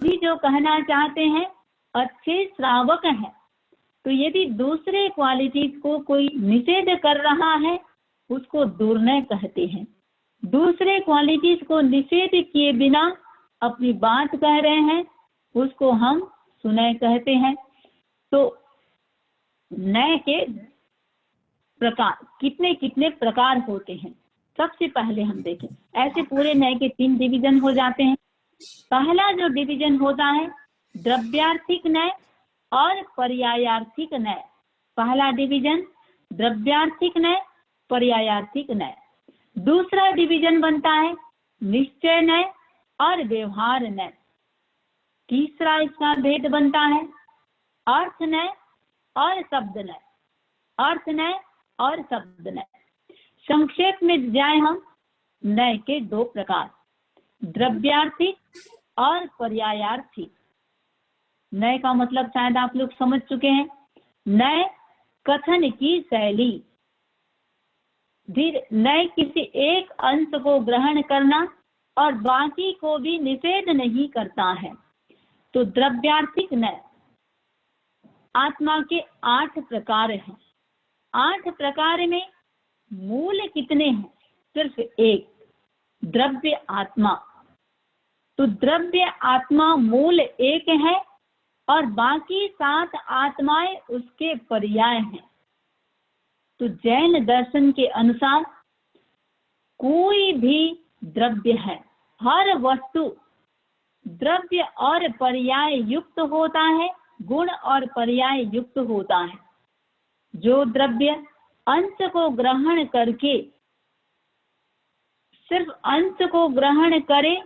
भी जो कहना चाहते हैं अच्छे श्रावक हैं। तो यदि दूसरे क्वालिटीज को कोई निषेध कर रहा है उसको दुर्नय कहते हैं। दूसरे क्वालिटीज को निषेध किए बिना अपनी बात कह रहे हैं उसको हम सुनय कहते हैं। तो नय के प्रकार कितने कितने प्रकार होते हैं, सबसे पहले हम देखें। ऐसे पूरे नय के 3 डिवीजन हो जाते हैं। पहला जो डिवीजन होता है द्रव्यार्थिक नय और पर्यायार्थिक नय। पहला डिवीजन द्रव्यार्थिक नय, पर्यायार्थिक नय। दूसरा डिवीजन बनता है निश्चय नय और व्यवहार नय। तीसरा इसका भेद बनता है अर्थ नय और शब्द नय, अर्थ नय और शब्द नय। संक्षेप में जाए हम, नय के 2 प्रकार, द्रव्यार्थिक और पर्यायार्थिक। नय का मतलब शायद आप लोग समझ चुके हैं। नय कथन की शैली, नय किसी एक अंश को ग्रहण करना और बाकी को भी निषेध नहीं करता है। तो द्रव्यार्थिक नय, आत्मा के 8 प्रकार हैं। 8 प्रकार में मूल कितने हैं? सिर्फ एक, द्रव्य आत्मा। तो द्रव्य आत्मा मूल एक है और बाकी 7 आत्माएं उसके पर्याय हैं। तो जैन दर्शन के अनुसार कोई भी द्रव्य है, हर वस्तु द्रव्य और पर्याय युक्त होता है, गुण और पर्याय युक्त होता है। जो द्रव्य अंश को ग्रहण करके सिर्फ अंश को ग्रहण करे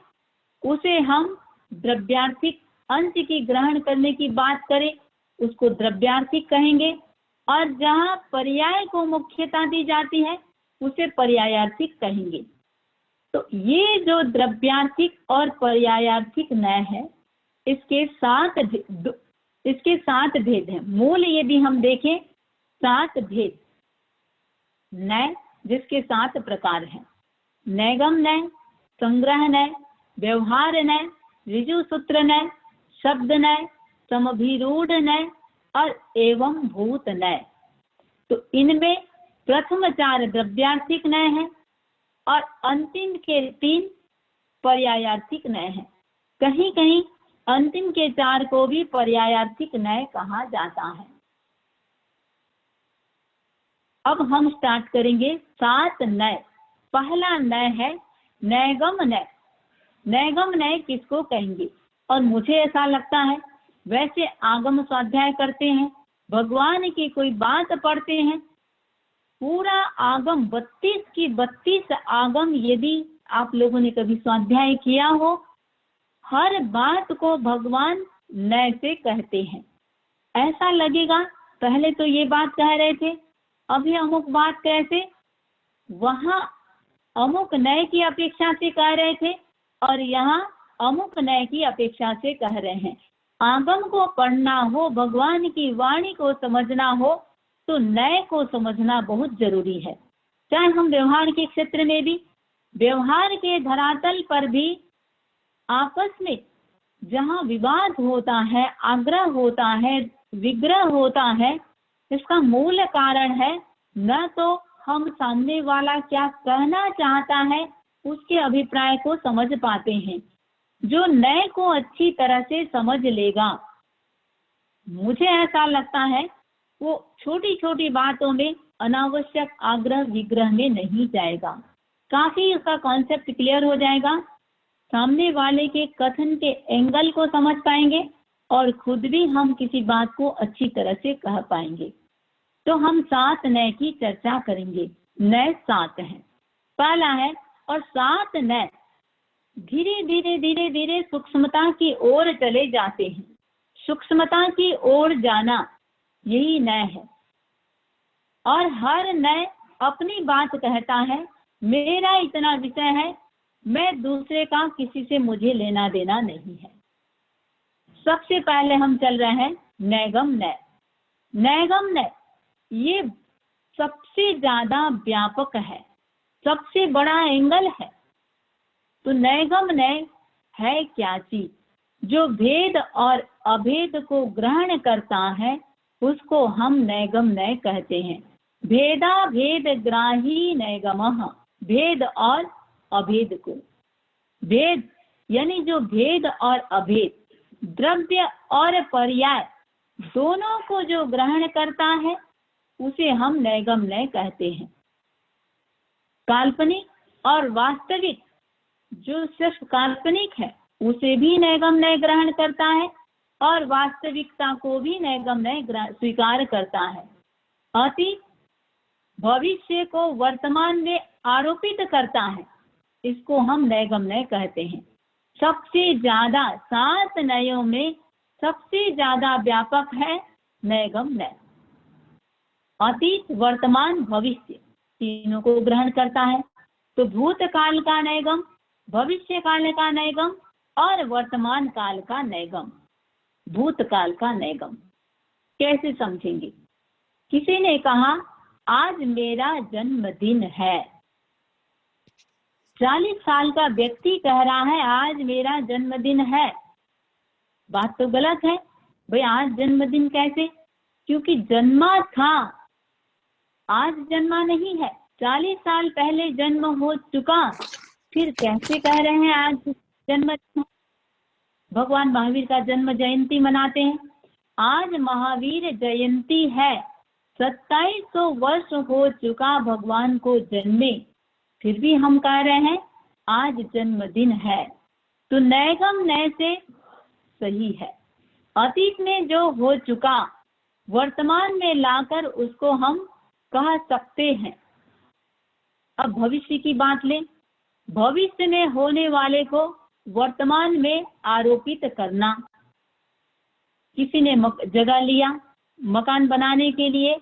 उसे हम द्रव्यार्थिक, अंश की ग्रहण करने की बात करें उसको द्रव्यार्थिक कहेंगे, और जहाँ पर्याय को मुख्यता दी जाती है उसे पर्यायार्थिक कहेंगे। तो ये जो द्रव्यार्थिक और पर्यायार्थिक नय है इसके 7 भेद हैं। मूल यदि हम देखें 7 भेद नय, जिसके 7 प्रकार हैं। नैगम नय, संग्रह नय, व्यवहार नय, ऋजु सूत्र नय, शब्द नय, समभिरूढ़ नय और एवं भूत नय। तो इनमें प्रथम 4 द्रव्यार्थिक नय है और अंतिम के 3 पर्यायार्थिक नय है। कहीं कहीं अंतिम के 4 को भी पर्यायार्थिक नय कहा जाता है। अब हम स्टार्ट करेंगे 7 नय। पहला नय है नैगम नय। नैगम नय किसको कहेंगे? और मुझे ऐसा लगता है वैसे आगम स्वाध्याय करते हैं, भगवान की कोई बात पढ़ते हैं, पूरा आगम 32 की 32 आगम यदि आप लोगों ने कभी स्वाध्याय किया हो, हर बात को भगवान नय से कहते हैं। ऐसा लगेगा पहले तो ये बात कह रहे थे, अभी अमुक बात कैसे, वहां अमुक नय की अपेक्षा से कह रहे थे और यहाँ अमुक नय की अपेक्षा से कह रहे हैं। आगम को पढ़ना हो, भगवान की वाणी को समझना हो तो नय को समझना बहुत जरूरी है। चाहे हम व्यवहार के क्षेत्र में भी, व्यवहार के धरातल पर भी आपस में जहाँ विवाद होता है, आग्रह होता है, विग्रह होता है, इसका मूल कारण है न तो हम सामने वाला क्या कहना चाहता है उसके अभिप्राय को समझ पाते हैं। जो नय को अच्छी तरह से समझ लेगा, मुझे ऐसा लगता है वो छोटी छोटी बातों में अनावश्यक आग्रह विग्रह में नहीं जाएगा। काफी उसका कॉन्सेप्ट क्लियर हो जाएगा, सामने वाले के कथन के एंगल को समझ पाएंगे और खुद भी हम किसी बात को अच्छी तरह से कह पाएंगे। तो हम 7 नय की चर्चा करेंगे। नय 7 हैं। पहला है, और 7 नय धीरे धीरे धीरे धीरे सूक्ष्मता की ओर चले जाते हैं। सूक्ष्मता की ओर जाना यही नय है। और हर नय अपनी बात कहता है, मेरा इतना विषय है, मैं दूसरे का किसी से मुझे लेना देना नहीं है। सबसे पहले हम चल रहे हैं नैगम नय। नैगम नय ये सबसे ज्यादा व्यापक है, सबसे बड़ा एंगल है। तो नैगम नय है क्या चीज? जो भेद और अभेद को ग्रहण करता है उसको हम नैगम नय कहते हैं। भेदा भेद ग्राही नैगमः, भेद और अभेद को, भेद यानी जो भेद और अभेद, द्रव्य और पर्याय दोनों को जो ग्रहण करता है उसे हम नैगम नय कहते हैं। काल्पनिक और वास्तविक, जो सिर्फ काल्पनिक है उसे भी नैगम नय ग्रहण करता है और वास्तविकता को भी नैगम नय स्वीकार करता है। अतीत भविष्य को वर्तमान में आरोपित करता है, इसको हम नैगम नय कहते हैं। सबसे ज्यादा 7 नयों में सबसे ज्यादा व्यापक है नैगम नय। अतीत वर्तमान भविष्य तीनों को ग्रहण करता है। तो भूतकाल का नैगम, भविष्य काल का नैगम और वर्तमान काल का नैगम। भूतकाल का नैगम कैसे समझेंगे? किसी ने कहा आज मेरा जन्मदिन है। 40 साल का व्यक्ति कह रहा है आज मेरा जन्मदिन है। बात तो गलत है भाई, आज जन्मदिन कैसे? क्योंकि जन्मा था, आज जन्मा नहीं है। 40 साल पहले जन्म हो चुका, फिर कैसे कह रहे हैं आज जन्मदिन? भगवान महावीर का जन्म जयंती मनाते हैं। आज महावीर जयंती है। 2700 वर्ष हो चुका भगवान को जन्मे, फिर भी हम कह रहे हैं आज जन्मदिन है। तो नैगम नय से सही है। अतीत में जो हो चुका वर्तमान में लाकर उसको हम कह सकते हैं। अब भविष्य की बात लें। भविष्य में होने वाले को वर्तमान में आरोपित करना। किसी ने जगह लिया मकान बनाने के लिए,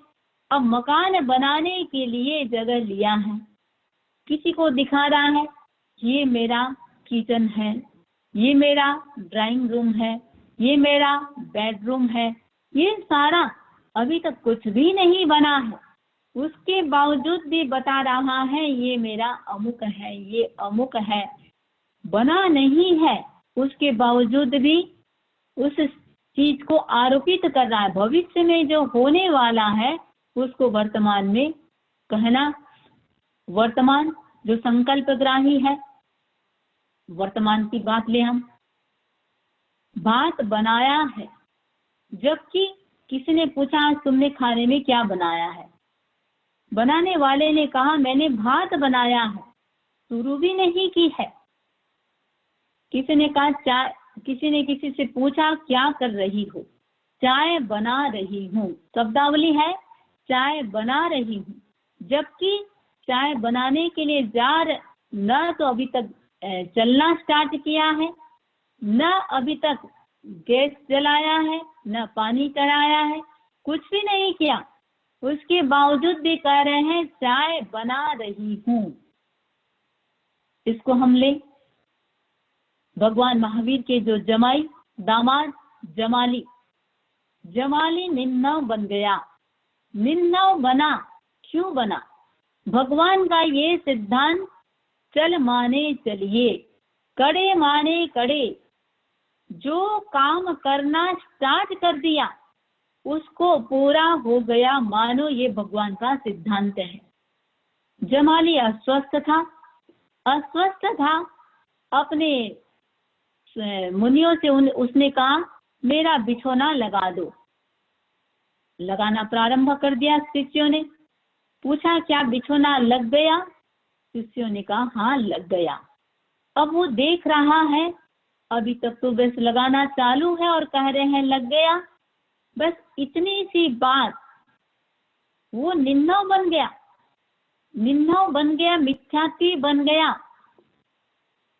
अब मकान बनाने के लिए जगह लिया है, किसी को दिखा रहा है ये मेरा किचन है, ये मेरा ड्राइंग रूम है, ये मेरा बेडरूम है। ये सारा अभी तक कुछ भी नहीं बना है, उसके बावजूद भी बता रहा है ये मेरा अमुक है, ये अमुक है। बना नहीं है, उसके बावजूद भी उस चीज को आरोपित कर रहा है। भविष्य में जो होने वाला है उसको वर्तमान में कहना। वर्तमान जो संकल्पग्राही है, वर्तमान की बात ले हम। भात बनाया है, जबकि किसी ने पूछा तुमने खाने में क्या बनाया है? बनाने वाले ने कहा मैंने भात बनाया है, शुरू भी नहीं की है। किसी ने कहा चाय, किसी ने किसी से पूछा क्या कर रही हो? चाय बना रही हूँ। शब्दावली है चाय बना रही हूँ, जबकि चाय बनाने के लिए जार न तो अभी तक चलना स्टार्ट किया है, न अभी तक गैस जलाया है, न पानी चढ़ाया है, कुछ भी नहीं किया। उसके बावजूद भी कह रहे हैं चाय बना रही हूँ। इसको हम ले भगवान महावीर के जो जमाई दामाद जमाली, जमाली निन्नव बन गया। निन्नव बना, क्यों बना? भगवान का ये सिद्धांत चल माने चलिए, कड़े माने कड़े। जो काम करना स्टार्ट कर दिया उसको पूरा हो गया मानो, ये भगवान का सिद्धांत है। जमाली अस्वस्थ था, अस्वस्थ था, अपने मुनियों से उसने कहा मेरा बिछौना लगा दो। लगाना प्रारंभ कर दिया। शिष्यों ने पूछा क्या बिछौना लग गया? शिष्यों ने कहा हाँ लग गया। अब वो देख रहा है, अभी तक तो बस लगाना चालू है और कह रहे हैं लग गया। बस इतनी सी बात, वो निन्नव बन गया, निन्नव बन गया, मिथ्यात्वी बन गया।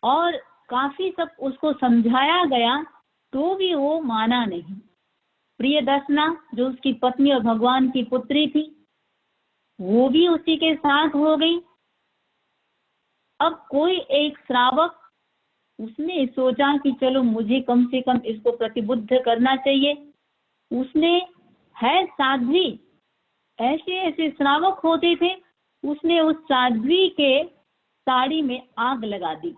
और काफी सब उसको समझाया गया तो भी वो माना नहीं। प्रियदर्शना जो उसकी पत्नी और भगवान की पुत्री थी, वो भी उसी के साथ हो गई। अब कोई एक श्रावक, उसने सोचा कि चलो मुझे कम से कम इसको प्रतिबुद्ध करना चाहिए। उसने, है साध्वी, ऐसे ऐसे श्रावक होते थे, उसने उस साध्वी के साड़ी में आग लगा दी।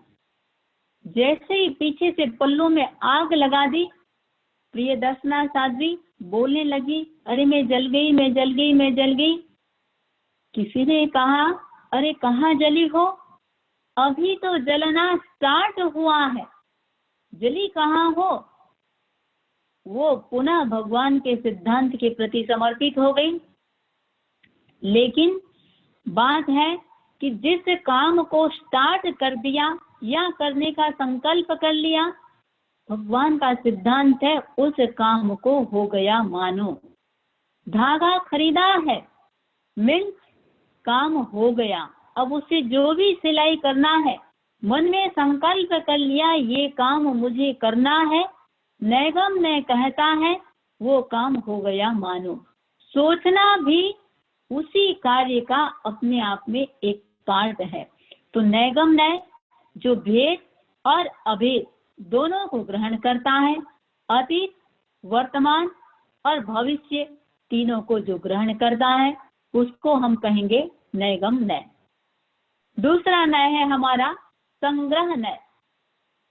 जैसे ही पीछे से पल्लू में आग लगा दी, प्रियदर्शना साध्वी बोलने लगी, अरे मैं जल गई, मैं जल गई, मैं जल गई। किसी ने कहा, अरे कहाँ जली हो, अभी तो जलना स्टार्ट हुआ है, जली कहाँ हो। वो पुनः भगवान के सिद्धांत के प्रति समर्पित हो गई। लेकिन बात है कि जिस काम को स्टार्ट कर दिया या करने का संकल्प कर लिया, भगवान का सिद्धांत है उस काम को हो गया मानो। धागा खरीदा है, मीन्स काम हो गया। अब उसे जो भी सिलाई करना है, मन में संकल्प कर लिया ये काम मुझे करना है, नैगम ने कहता है वो काम हो गया मानो। सोचना भी उसी कार्य का अपने आप में एक पार्ट है। तो नैगम नय जो भेद और अभेद दोनों को ग्रहण करता है, अतीत, वर्तमान और भविष्य तीनों को जो ग्रहण करता है, उसको हम कहेंगे नैगम नय। दूसरा नय है हमारा संग्रह नय।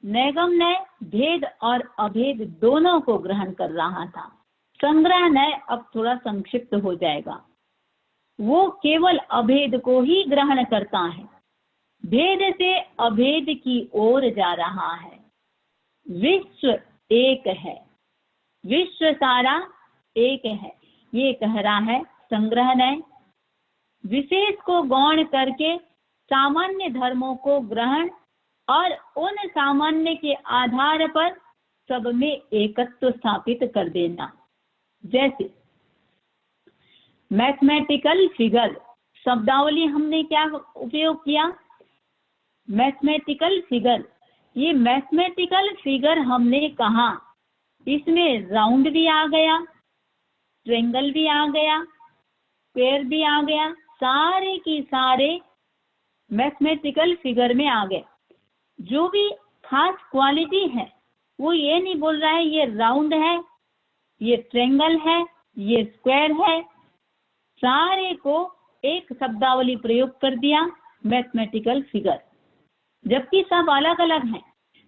नैगम नय भेद और अभेद दोनों को ग्रहण कर रहा था। संग्रह नय अब थोड़ा संक्षिप्त हो जाएगा। वो केवल अभेद को ही ग्रहण करता है, भेद से अभेद की ओर जा रहा है। विश्व एक है, विश्व सारा एक है, ये कह रहा है संग्रह नय। विशेष को गौण करके सामान्य धर्मों को ग्रहण और उन सामान्य के आधार पर सब में एकत्व स्थापित कर देना। जैसे मैथमेटिकल फिगर शब्दावली हमने क्या उपयोग किया, मैथमेटिकल फिगर। ये मैथमेटिकल फिगर हमने कहा, इसमें राउंड भी आ गया, ट्रेंगल भी आ गया, स्क्वायर भी आ गया, सारे की सारे मैथमेटिकल फिगर में आ गए। जो भी खास क्वालिटी है वो ये नहीं बोल रहा है ये राउंड है, ये ट्रेंगल है, ये स्क्वायर है, सारे को एक शब्दावली प्रयोग कर दिया मैथमेटिकल फिगर, जबकि सब अलग अलग हैं,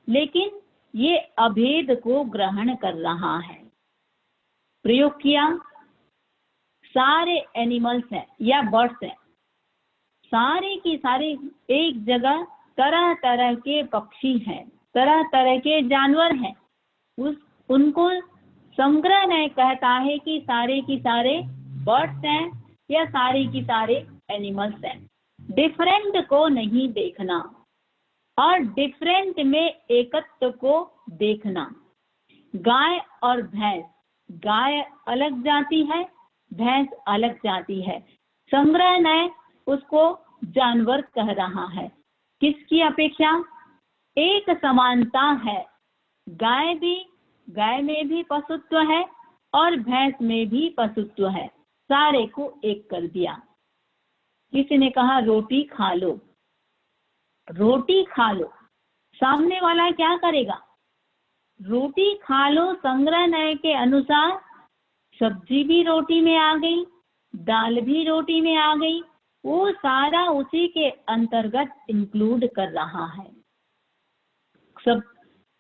लेकिन ये अभेद को ग्रहण कर रहा है। प्रयोग किया, सारे एनिमल्स हैं या बर्ड्स हैं, सारे की सारे एक जगह तरह तरह के पक्षी हैं, तरह तरह के जानवर हैं, उनको संग्रह ने कहता है कि सारे की सारे बर्ड्स हैं या सारे की सारे एनिमल्स हैं। डिफरेंट को नहीं देखना और डिफरेंट में एकत्व को देखना। गाय और भैंस, गाय अलग जाती है, भैंस अलग जाती है, संग्रह ने उसको जानवर कह रहा है। किसकी अपेक्षा? एक समानता है, गाय में भी पशुत्व है और भैंस में भी पशुत्व है, सारे को एक कर दिया। किसी ने कहा रोटी खा लो, रोटी खा लो, सामने वाला क्या करेगा? रोटी खा लो संग्रह नय के अनुसार सब्जी भी रोटी में आ गई, दाल भी रोटी में आ गई, वो सारा उसी के अंतर्गत इंक्लूड कर रहा है सब।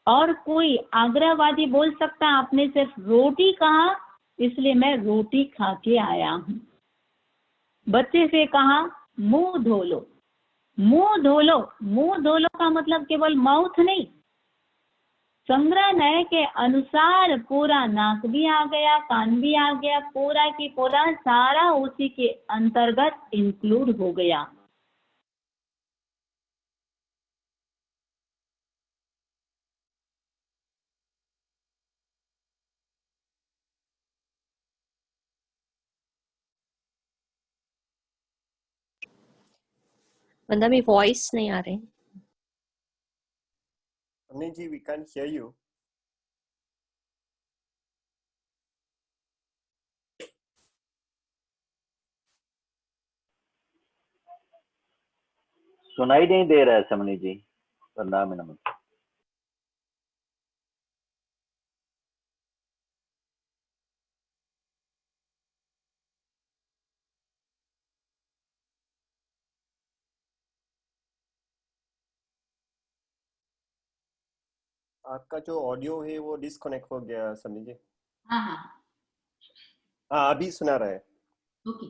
और कोई आग्रहवादी बोल सकता आपने सिर्फ रोटी कहा इसलिए मैं रोटी खा के आया हूं। बच्चे से कहा मुंह धो लो, मुंह धो लो, मुंह धो लो का मतलब केवल माउथ नहीं, संग्रह नय के अनुसार पूरा नाक भी आ गया, कान भी आ गया, पूरा की पूरा सारा उसी के अंतर्गत इंक्लूड हो गया। वंदना में वॉइस नहीं आ रही। Amni ji, we can't hear you. सुनाई नहीं दे रहा है समनी जी, वंदना में नमस्ते। आपका जो ऑडियो है वो डिस्कनेक्ट हो गया समी जी। हाँ हाँ हाँ अभी सुना रहा है। ओके।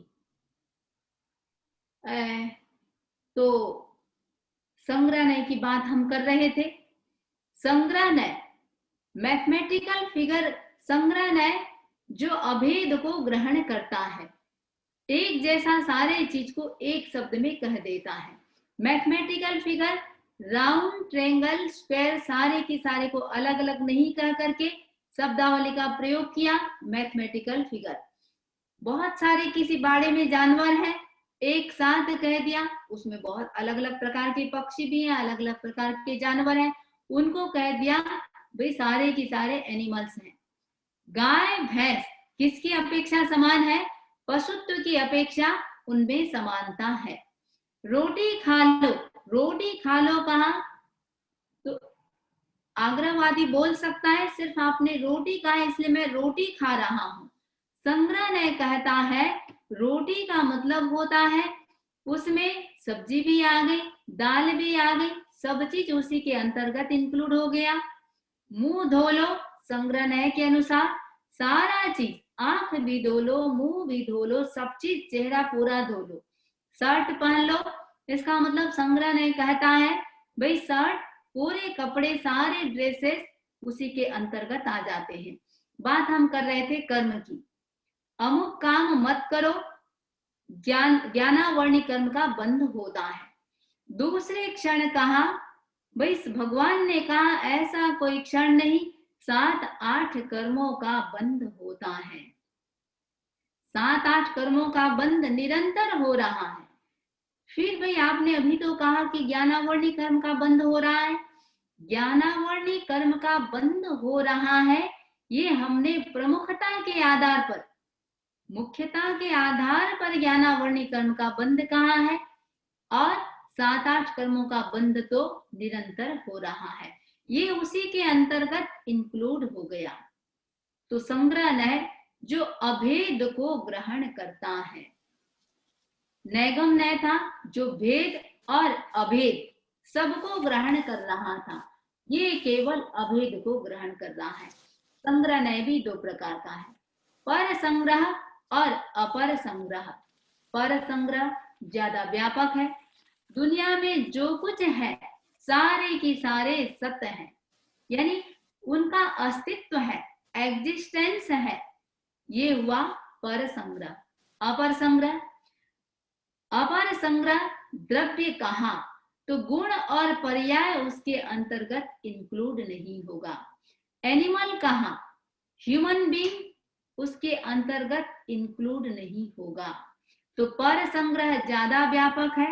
तो संग्रहणय की बात हम कर रहे थे। संग्रहणय मैथमेटिकल फिगर, संग्रहणय जो अभेद को ग्रहण करता है, एक जैसा सारे चीज को एक शब्द में कह देता है। Mathematical figure round, triangle, square, सारे की सारे को अलग अलग नहीं कह करके शब्दावली का प्रयोग किया। मैथमेटिकल फिगर बहुत सारे किसी बाड़े में जानवर है, एक साथ कह दिया, उसमें बहुत अलग अलग प्रकार के पक्षी भी हैं, अलग अलग प्रकार के जानवर हैं, उनको कह दिया भाई सारे की सारे एनिमल्स हैं। गाय भैंस किसकी अपेक्षा समान है? पशुत्व की अपेक्षा उनमें समानता है। रोटी खा लो, रोटी खा लो कहा तो आग्रहवादी बोल सकता है सिर्फ आपने रोटी कहा इसलिए मैं रोटी खा रहा हूं। संग्रहणय कहता है रोटी का मतलब होता है उसमें सब्जी भी आ गई, दाल भी आ गई, सब चीज उसी के अंतर्गत इंक्लूड हो गया। मुंह धो लो, संग्रहणय के अनुसार सारा चीज, आंख भी धो लो, मुंह भी धो लो, सब चीज, चेहरा पूरा धो लो। शर्ट पहन लो, इसका मतलब संग्रहणय कहता है भाई शर्ट, पूरे कपड़े, सारे ड्रेसेस उसी के अंतर्गत आ जाते हैं। बात हम कर रहे थे कर्म की। अमुक काम मत करो, ज्ञानावर्णी कर्म का बंध होता है। दूसरे क्षण कहा भाई भगवान ने कहा ऐसा कोई क्षण नहीं, 7-8 कर्मों का बंध होता है। 7-8 कर्मों का बंध निरंतर हो रहा है। फिर भाई आपने अभी तो कहा कि ज्ञानावर्णी कर्म का बंध हो रहा है। ज्ञानावर्णी कर्म का बंध हो रहा है, ये हमने प्रमुखता के आधार पर, मुख्यता के आधार पर ज्ञानावर्णी कर्म का बंध कहा है, और 7-8 कर्मों का बंध तो निरंतर हो रहा है, ये उसी के अंतर्गत इंक्लूड हो गया। तो संग्रहणय जो अभेद को ग्रहण करता है, नैगम नय था जो भेद और अभेद सबको ग्रहण कर रहा था, ये केवल अभेद को ग्रहण कर रहा है। संग्रहणय भी 2 प्रकार का है, पर संग्रह और अपर संग्रह। पर संग्रह ज्यादा व्यापक है, दुनिया में जो कुछ है सारे की सारे सत्य हैं, यानी उनका अस्तित्व है, एग्जिस्टेंस है, ये हुआ पर संग्रह। अपर संग्रह, अपर संग्रह द्रव्य कहा तो गुण और पर्याय उसके अंतर्गत इंक्लूड नहीं होगा। एनिमल कहा, ह्यूमन बीइंग उसके अंतर्गत इंक्लूड नहीं होगा। तो पर संग्रह ज्यादा व्यापक है,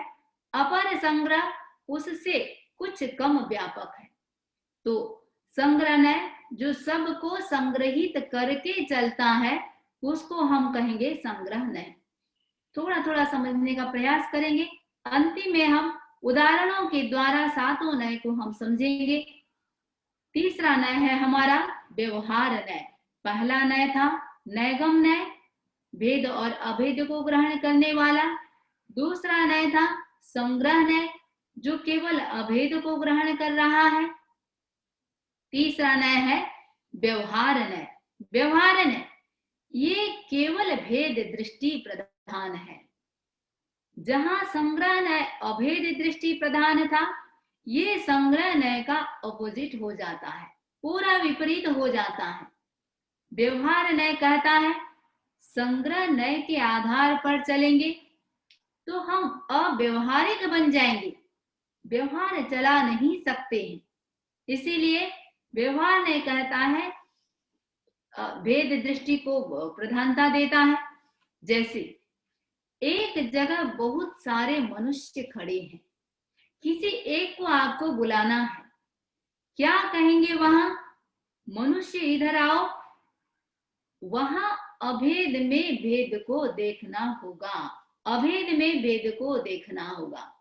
अपर संग्रह उससे कुछ कम व्यापक है। तो संग्रहणय जो सबको संग्रहित करके चलता है उसको हम कहेंगे संग्रहणय। थोड़ा थोड़ा समझने का प्रयास करेंगे, अंतिम में हम उदाहरणों के द्वारा 7 नय को हम समझेंगे। तीसरा नय है हमारा व्यवहार नय। पहला नय था नैगम नय, भेद और अभेद को ग्रहण करने वाला। दूसरा नय था संग्रह नय, जो केवल अभेद को ग्रहण कर रहा है। तीसरा नय है व्यवहार नय। व्यवहार नय ये केवल भेद दृष्टि प्रधान है। जहां संग्रह नय अभेद दृष्टि प्रधान था, ये संग्रह नय का ऑपोजिट हो जाता है, पूरा विपरीत हो जाता है। व्यवहार नय कहता है संग्रह नय के आधार पर चलेंगे तो हम अव्यवहारिक बन जाएंगे, व्यवहार चला नहीं सकते हैं। इसीलिए व्यवहार नय कहता है भेद दृष्टि को प्रधानता देता है। जैसे एक जगह बहुत सारे मनुष्य खड़े हैं, किसी एक को आपको बुलाना है, क्या कहेंगे वहां? मनुष्य इधर आओ। वहां अभेद में भेद को देखना होगा, अभेद में भेद को देखना होगा।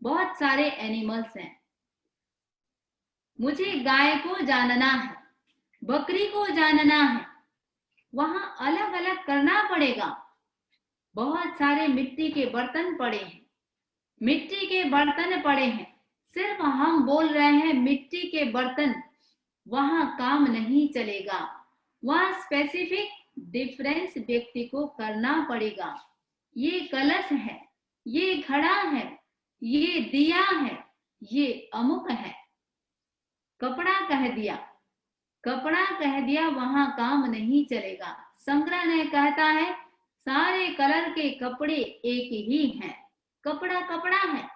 बहुत सारे एनिमल्स हैं, मुझे गाय को जानना है, बकरी को जानना है, वहां अलग अलग करना पड़ेगा। बहुत सारे मिट्टी के बर्तन पड़े हैं, मिट्टी के बर्तन पड़े हैं, सिर्फ हम बोल रहे हैं मिट्टी के बर्तन, वहां काम नहीं चलेगा। वहां स्पेसिफिक डिफरेंस व्यक्ति को करना पड़ेगा। ये कलश है, ये घड़ा है, ये दिया है, ये अमुक है। कपड़ा कह दिया, कपड़ा कह दिया, वहां काम नहीं चलेगा। संग्रह ने कहता है सारे कलर के कपड़े एक ही हैं, कपड़ा कपड़ा है।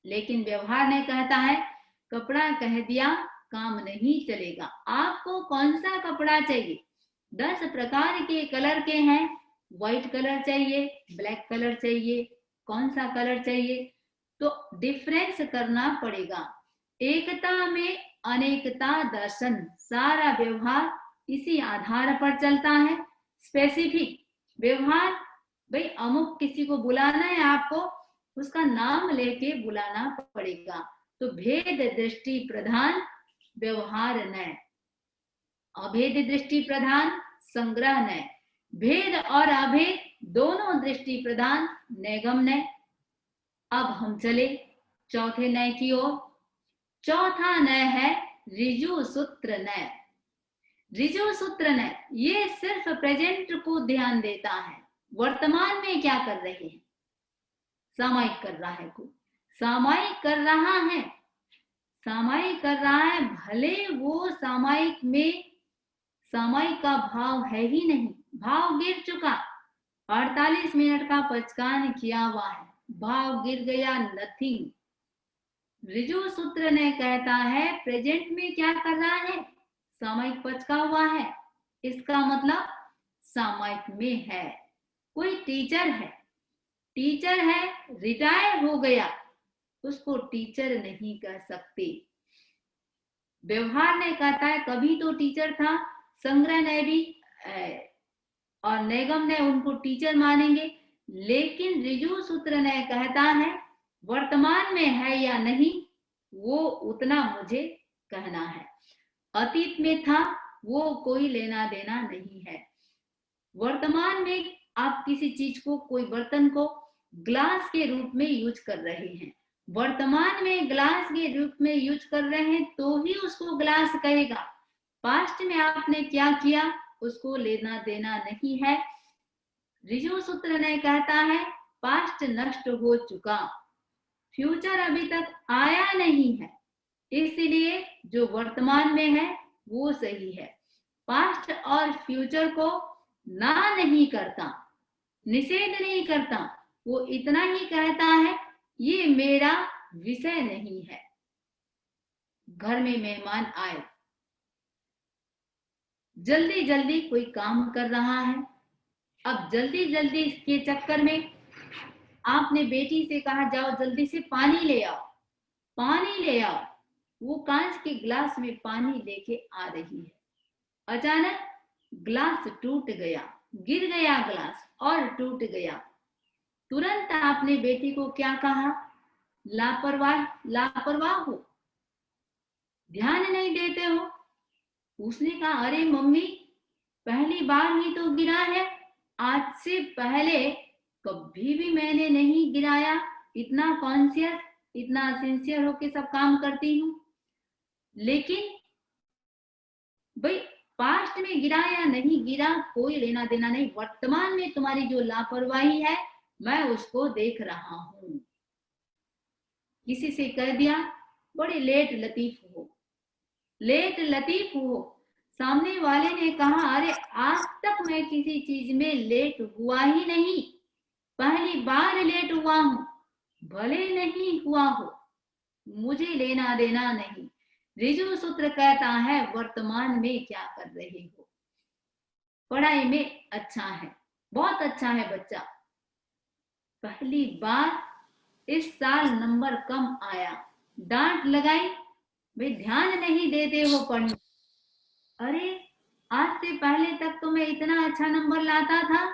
लेकिन व्यवहार ने कहता है कपड़ा कह दिया, काम नहीं चलेगा। आपको कौन सा कपड़ा चाहिए? 10 प्रकार के कलर के हैं। व्हाइट कलर चाहिए, ब्लैक कलर चाहिए, कौन सा कलर चाहिए? तो डिफरेंस करना पड़ेगा। एकता में अनेकता दर्शन, सारा व्यवहार इसी आधार पर चलता है। स्पेसिफिक व्यवहार, भाई अमुक किसी को बुलाना है आपको, उसका नाम लेके बुलाना पड़ेगा। तो भेद दृष्टि प्रधान व्यवहार न, अभेद दृष्टि प्रधान संग्रह न। भेद और अभेद दोनों दृष्टि प्रधान नैगम न। अब हम चले चौथे नय की ओर। चौथा नय है ऋजु सूत्र नय। ऋजु सूत्र नय ये सिर्फ प्रेजेंट को ध्यान देता है। वर्तमान में क्या कर रहे हैं? सामायिक कर रहा है, को सामायिक कर रहा है, सामायिक कर रहा है। भले वो सामायिक में सामायिक का भाव है ही नहीं, भाव गिर चुका। 48 मिनट का पचकान किया हुआ है, भाव गिर गया, नथिंग। ऋजु सूत्र ने कहता है प्रेजेंट में क्या कर रहा है? सामायिक पचका हुआ है, इसका मतलब सामायिक में है। कोई टीचर है, टीचर है, रिटायर हो गया, उसको टीचर नहीं कह सकते। व्यवहार ने कहता है कभी तो टीचर था, संग्रह ने भी और नैगम ने उनको टीचर मानेंगे। लेकिन ऋजु सूत्र ने कहता है वर्तमान में है या नहीं वो उतना मुझे कहना है। अतीत में था वो कोई लेना देना नहीं है। वर्तमान में आप किसी चीज को, कोई बर्तन को ग्लास के रूप में यूज कर रहे हैं, वर्तमान में ग्लास के रूप में यूज कर रहे हैं तो ही उसको ग्लास कहेगा। पास्ट में आपने क्या किया उसको लेना देना नहीं है। ऋजु सूत्र ने कहता है पास्ट नष्ट हो चुका, फ्यूचर अभी तक आया नहीं है, इसलिए जो वर्तमान में है वो सही है। पास्ट और फ्यूचर को ना नहीं करता, निषेध नहीं करता, वो इतना ही कहता है ये मेरा विषय नहीं है। घर में मेहमान आए, जल्दी जल्दी कोई काम कर रहा है, अब जल्दी जल्दी के चक्कर में आपने बेटी से कहा जाओ जल्दी से पानी ले आओ, पानी ले आओ। वो कांच के ग्लास में पानी लेके आ रही है, अचानक ग्लास टूट गया, गिर गया ग्लास और टूट गया। तुरंत आपने बेटी को क्या कहा? लापरवाह, लापरवाह हो, ध्यान नहीं देते हो। उसने कहा अरे मम्मी पहली बार ही तो गिरा है, आज से पहले कभी भी मैंने नहीं गिराया, इतना कॉन्शियस, इतना सिंसियर होके सब काम करती हूँ। लेकिन भाई पास्ट में गिरा या नहीं गिरा कोई लेना देना नहीं, वर्तमान में तुम्हारी जो लापरवाही है मैं उसको देख रहा हूं। किसी से कह दिया बड़े लेट लतीफ हो, लेट लतीफ हो। सामने वाले ने कहा अरे आज तक मैं किसी चीज में लेट हुआ ही नहीं, पहली बार लेट हुआ हूं, भले नहीं हुआ हो, मुझे लेना देना नहीं। ऋजु सूत्र कहता है वर्तमान में क्या कर रहे हो? पढ़ाई में अच्छा है, बहुत अच्छा है बच्चा, पहली बार इस साल नंबर कम आया, डांट लगाई, भाई ध्यान नहीं देते हो पढ़ने। अरे आज से पहले तक तो मैं इतना अच्छा नंबर लाता था,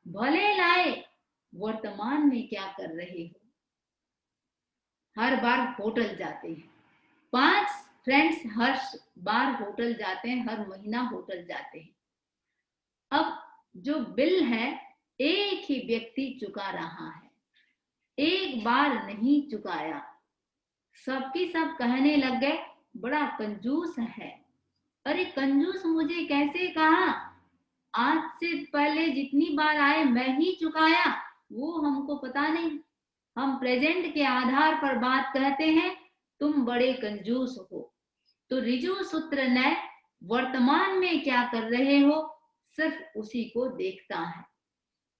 भले लाए, वर्तमान में क्या कर रहे हो? हर बार होटल जाते हैं, 5 फ्रेंड्स हर बार होटल जाते हैं, हर महीना होटल जाते हैं। अब जो बिल है एक ही व्यक्ति चुका रहा है, एक बार नहीं चुकाया। सबकी सब कहने लग गए बड़ा कंजूस है, अरे कंजूस मुझे कैसे कहा, आज से पहले जितनी बार आए मैं ही चुकाया, वो हमको पता नहीं। हम प्रेजेंट के आधार पर बात कहते हैं, तुम बड़े कंजूस हो। तो ऋजु सूत्र ने वर्तमान में क्या कर रहे हो सिर्फ उसी को देखता है।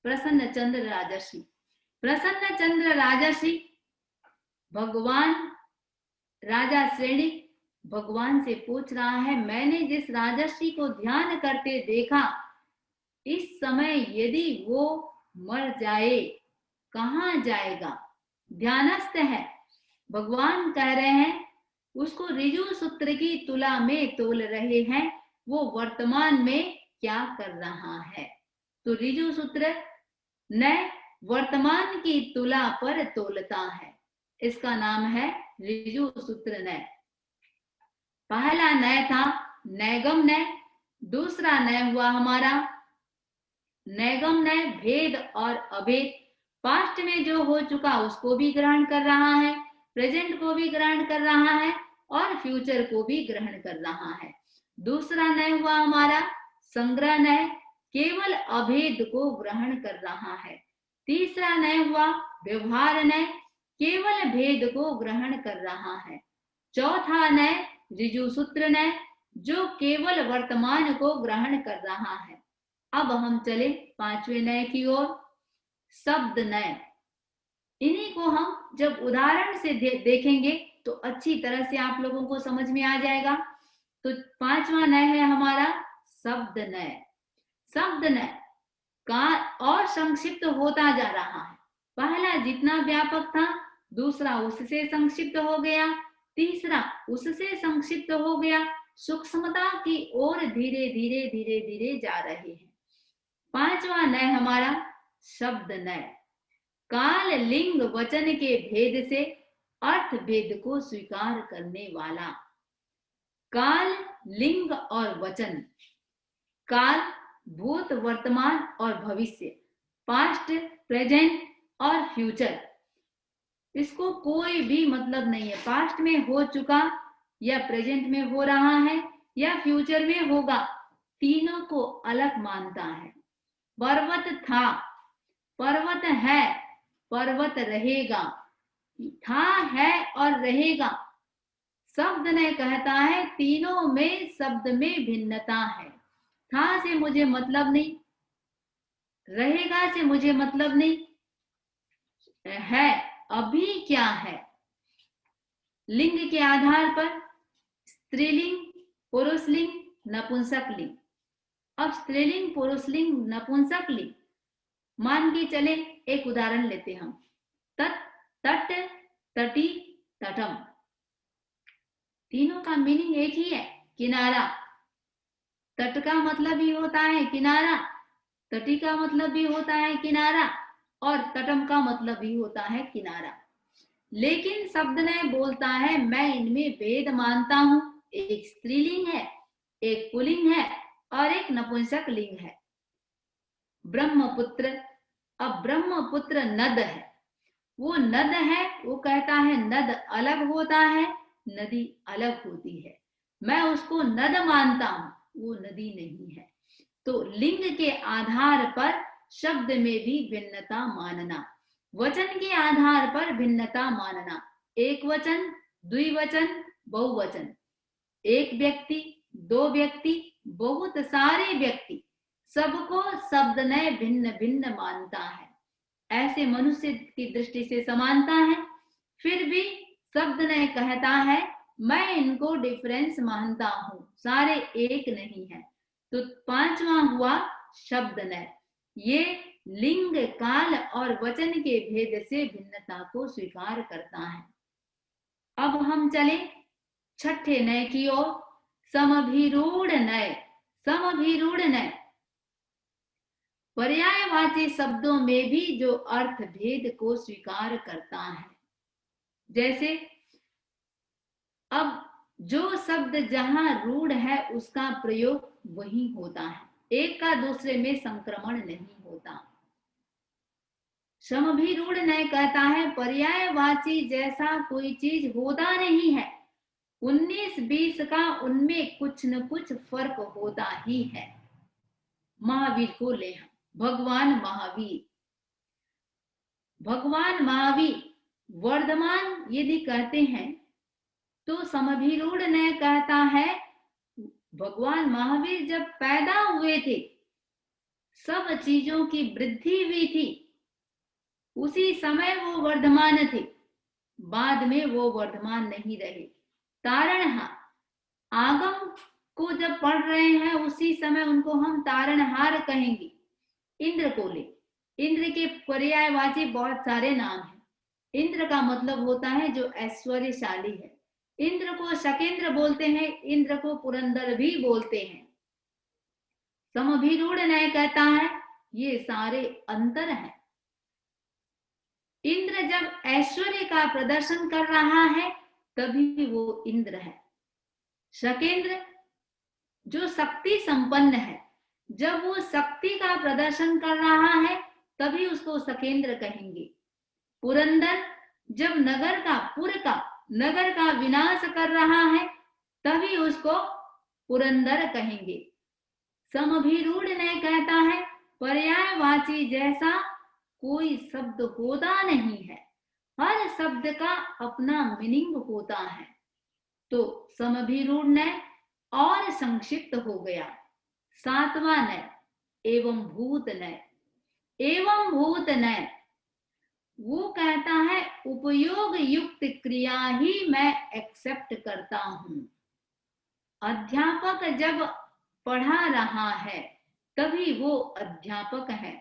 प्रसन्न चंद्र राजर्षि, प्रसन्न चंद्र राजर्षि भगवान राजा श्रेणी भगवान से पूछ रहा है, मैंने जिस राजर्षि को ध्यान करते देखा, इस समय यदि वो मर जाए कहाँ जाएगा? ध्यानस्थ है। भगवान कह रहे हैं उसको ऋजु सूत्र की तुला में तोल रहे हैं, वो वर्तमान में क्या कर रहा है। तो ऋजु सूत्र न वर्तमान की तुला पर तोलता है, इसका नाम है ऋजु सूत्र न। पहला नय था नैगम नय, दूसरा नय हुआ हमारा नैगम नय भेद और अभेद। पास्ट में जो हो चुका उसको भी ग्रहण कर रहा है, प्रेजेंट को भी ग्रहण कर रहा है और फ्यूचर को भी ग्रहण कर रहा है। दूसरा नय हुआ हमारा संग्रह नय, केवल अभेद को ग्रहण कर रहा है। तीसरा नय हुआ व्यवहार नय, केवल भेद को ग्रहण कर रहा है। चौथा नय ऋजु सूत्र नय, जो केवल वर्तमान को ग्रहण कर रहा है। अब हम चले पांचवें नय की ओर, शब्द नय। इन्हीं को हम जब उदाहरण से देखेंगे तो अच्छी तरह से आप लोगों को समझ में आ जाएगा। तो पांचवा नय है हमारा शब्द नय। शब्द नय का और संक्षिप्त होता जा रहा है। पहला जितना व्यापक था, दूसरा उससे संक्षिप्त हो गया, तीसरा उससे संक्षिप्त हो गया, सूक्ष्मता की ओर धीरे धीरे धीरे धीरे जा रहे हैं। पांचवा नय हमारा शब्द नय, काल लिंग वचन के भेद से अर्थ भेद को स्वीकार करने वाला। काल लिंग और वचन, काल भूत वर्तमान और भविष्य, पास्ट प्रेजेंट और फ्यूचर, इसको कोई भी मतलब नहीं है। पास्ट में हो चुका या प्रेजेंट में हो रहा है या फ्यूचर में होगा, तीनों को अलग मानता है। पर्वत था, पर्वत है, पर्वत रहेगा, था है और रहेगा। शब्द ने कहता है तीनों में शब्द में भिन्नता है। था से मुझे मतलब नहीं, रहेगा से मुझे मतलब नहीं, है अभी क्या है। लिंग के आधार पर स्त्रीलिंग, पुरुषलिंग, नपुंसकलिंग। अब स्त्रीलिंग, पुरुषलिंग, नपुंसकलिंग मान के चले, एक उदाहरण लेते हम। तट, तट, तटी, तटम, तीनों का मीनिंग एक ही है, किनारा। तट का मतलब भी होता है किनारा, तटी का मतलब भी होता है किनारा और तटम का मतलब भी होता है किनारा। लेकिन शब्द ने बोलता है मैं इनमें भेद मानता हूं, एक स्त्रीलिंग है, एक पुल्लिंग है और एक नपुंसक लिंग है। ब्रह्मपुत्र, अब ब्रह्मपुत्र नद है, वो नद है, वो कहता है नद अलग होता है, नदी अलग होती है, मैं उसको नद मानता हूं, वो नदी नहीं है। तो लिंग के आधार पर शब्द में भी भिन्नता मानना, वचन के आधार पर भिन्नता मानना, एक वचन, द्विवचन, बहुवचन, एक व्यक्ति, दो व्यक्ति, बहुत सारे व्यक्ति, सबको शब्द ने भिन्न भिन्न मानता है। ऐसे मनुष्य की दृष्टि से समानता है, फिर भी शब्द ने कहता है मैं इनको डिफरेंस मानता हूं, सारे एक नहीं है। तो पांचवा हुआ शब्द ने, ये लिंग, काल और वचन के भेद से भिन्नता को स्वीकार करता है। अब हम चले छठे नय की ओर, समभिरूढ़ नय। समभिरूढ़ नय पर्यायवाची शब्दों में भी जो अर्थ भेद को स्वीकार करता है। जैसे अब जो शब्द जहां रूढ़ है उसका प्रयोग वही होता है, एक का दूसरे में संक्रमण नहीं होता। समभिरूढ़ नय कहता है पर्यायवाची जैसा कोई चीज होता नहीं है, 19-20 का उनमें कुछ न कुछ फर्क होता ही है। महावीर को ले हम, भगवान महावीर वर्धमान यदि कहते हैं तो समभिरूढ़ ने कहता है भगवान महावीर जब पैदा हुए थे सब चीजों की वृद्धि हुई थी, उसी समय वो वर्धमान थे, बाद में वो वर्धमान नहीं रहे। तारणहार, आगम को जब पढ़ रहे हैं उसी समय उनको हम तारणहार कहेंगे। इंद्र को ले, इंद्र के पर्यायवाची बहुत सारे नाम हैं। इंद्र का मतलब होता है जो ऐश्वर्यशाली है। इंद्र को शकेंद्र बोलते हैं, इंद्र को पुरंदर भी बोलते हैं। समभिरूढ़ न्याय कहता है ये सारे अंतर हैं। इंद्र जब ऐश्वर्य का प्रदर्शन कर रहा है तभी वो इंद्र है। शकेंद्र जो शक्ति संपन्न है, जब वो शक्ति का प्रदर्शन कर रहा है तभी उसको शकेंद्र कहेंगे। पुरंदर जब नगर का विनाश कर रहा है तभी उसको पुरंदर कहेंगे। समभिरूढ़ ने कहता है पर्यायवाची जैसा कोई शब्द होता नहीं है, हर शब्द का अपना मीनिंग होता है। तो समभिरूढ़ ने और संक्षिप्त हो गया। 7वां नय एवं भूत नय। एवं भूत नय वो कहता है उपयोग युक्त क्रिया ही मैं एक्सेप्ट करता हूं। अध्यापक जब पढ़ा रहा है तभी वो अध्यापक है।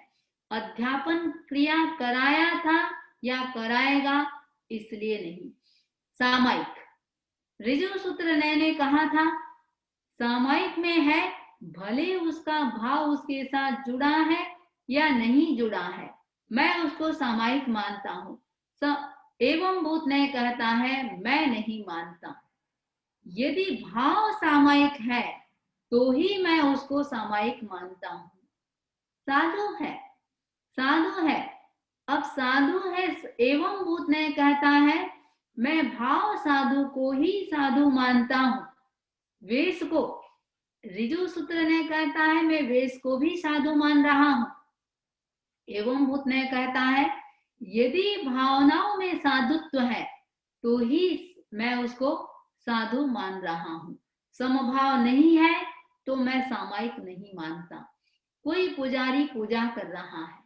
अध्यापन क्रिया कराया था या कराएगा इसलिए नहीं। सामायिक, ऋजु सूत्र ने कहा था सामायिक में है भले उसका भाव उसके साथ जुड़ा है या नहीं जुड़ा है, मैं उसको सामायिक मानता हूं। एवं भूत ने कहता है मैं नहीं मानता। यदि भाव सामायिक है तो ही मैं उसको सामायिक मानता हूं। साधु है। अब साधु है, एवं भूत ने कहता है मैं भाव साधु को ही साधु मानता हूं। वेश को, ऋजु सूत्र ने कहता है मैं वेश को भी साधु मान रहा हूं। एवं भूत ने कहता है यदि भावनाओं में साधुत्व है तो ही मैं उसको साधु मान रहा हूं। समभाव नहीं है तो मैं सामायिक नहीं मानता। कोई पुजारी पूजा कर रहा है,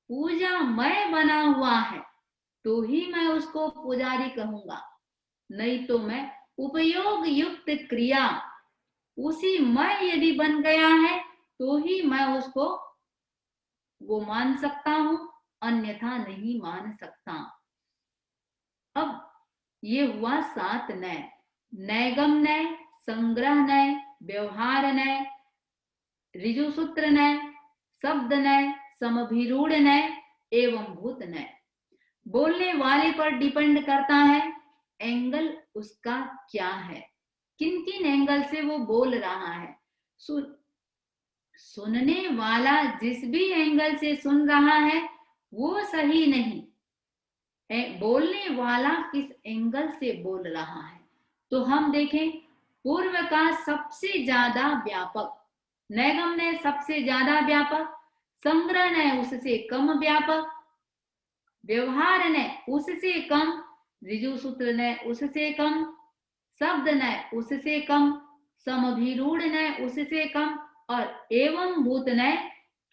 पूजा मय बना हुआ है तो ही मैं उसको पुजारी कहूंगा, नहीं तो मैं उपयोग युक्त क्रिया उसी मय यदि बन गया है तो ही मैं उसको वो मान सकता हूं, अन्यथा नहीं मान सकता। अब ये हुआ 7 नय। नैगम नय, संग्रह नय, व्यवहार नय, ऋजु सूत्र नय, शब्द नय, समभिरूढ़ नय एवं भूत नय। बोलने वाले पर डिपेंड करता है एंगल उसका क्या है, किन किन एंगल से वो बोल रहा है। सुनने वाला जिस भी एंगल से सुन रहा है वो सही नहीं, बोलने वाला किस एंगल से बोल रहा है। तो हम देखें पूर्व का सबसे ज्यादा व्यापक, नैगम ने सबसे ज्यादा व्यापक, संग्रह ने उससे कम व्यापक, व्यवहार ने उससे कम, ऋजु सूत्र ने उससे कम, शब्द ने उससे कम, समभिरूढ़ ने उससे कम और एवं भूत ने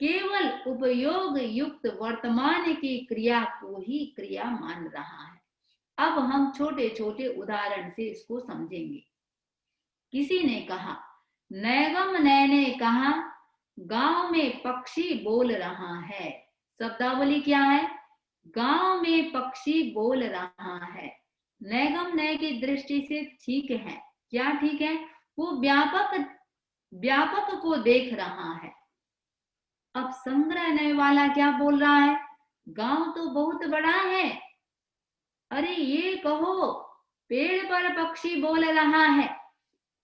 केवल उपयोग युक्त वर्तमान की क्रिया को ही क्रिया मान रहा है। अब हम छोटे छोटे उदाहरण से इसको समझेंगे। किसी ने कहा, नैगम ने कहा गांव में पक्षी बोल रहा है। शब्दावली क्या है? गांव में पक्षी बोल रहा है। नैगम नय की दृष्टि से ठीक है। क्या ठीक है? वो व्यापक को देख रहा है। अब संग्रह नय वाला क्या बोल रहा है? गांव तो बहुत बड़ा है, अरे ये कहो पेड़ पर पक्षी बोल रहा है,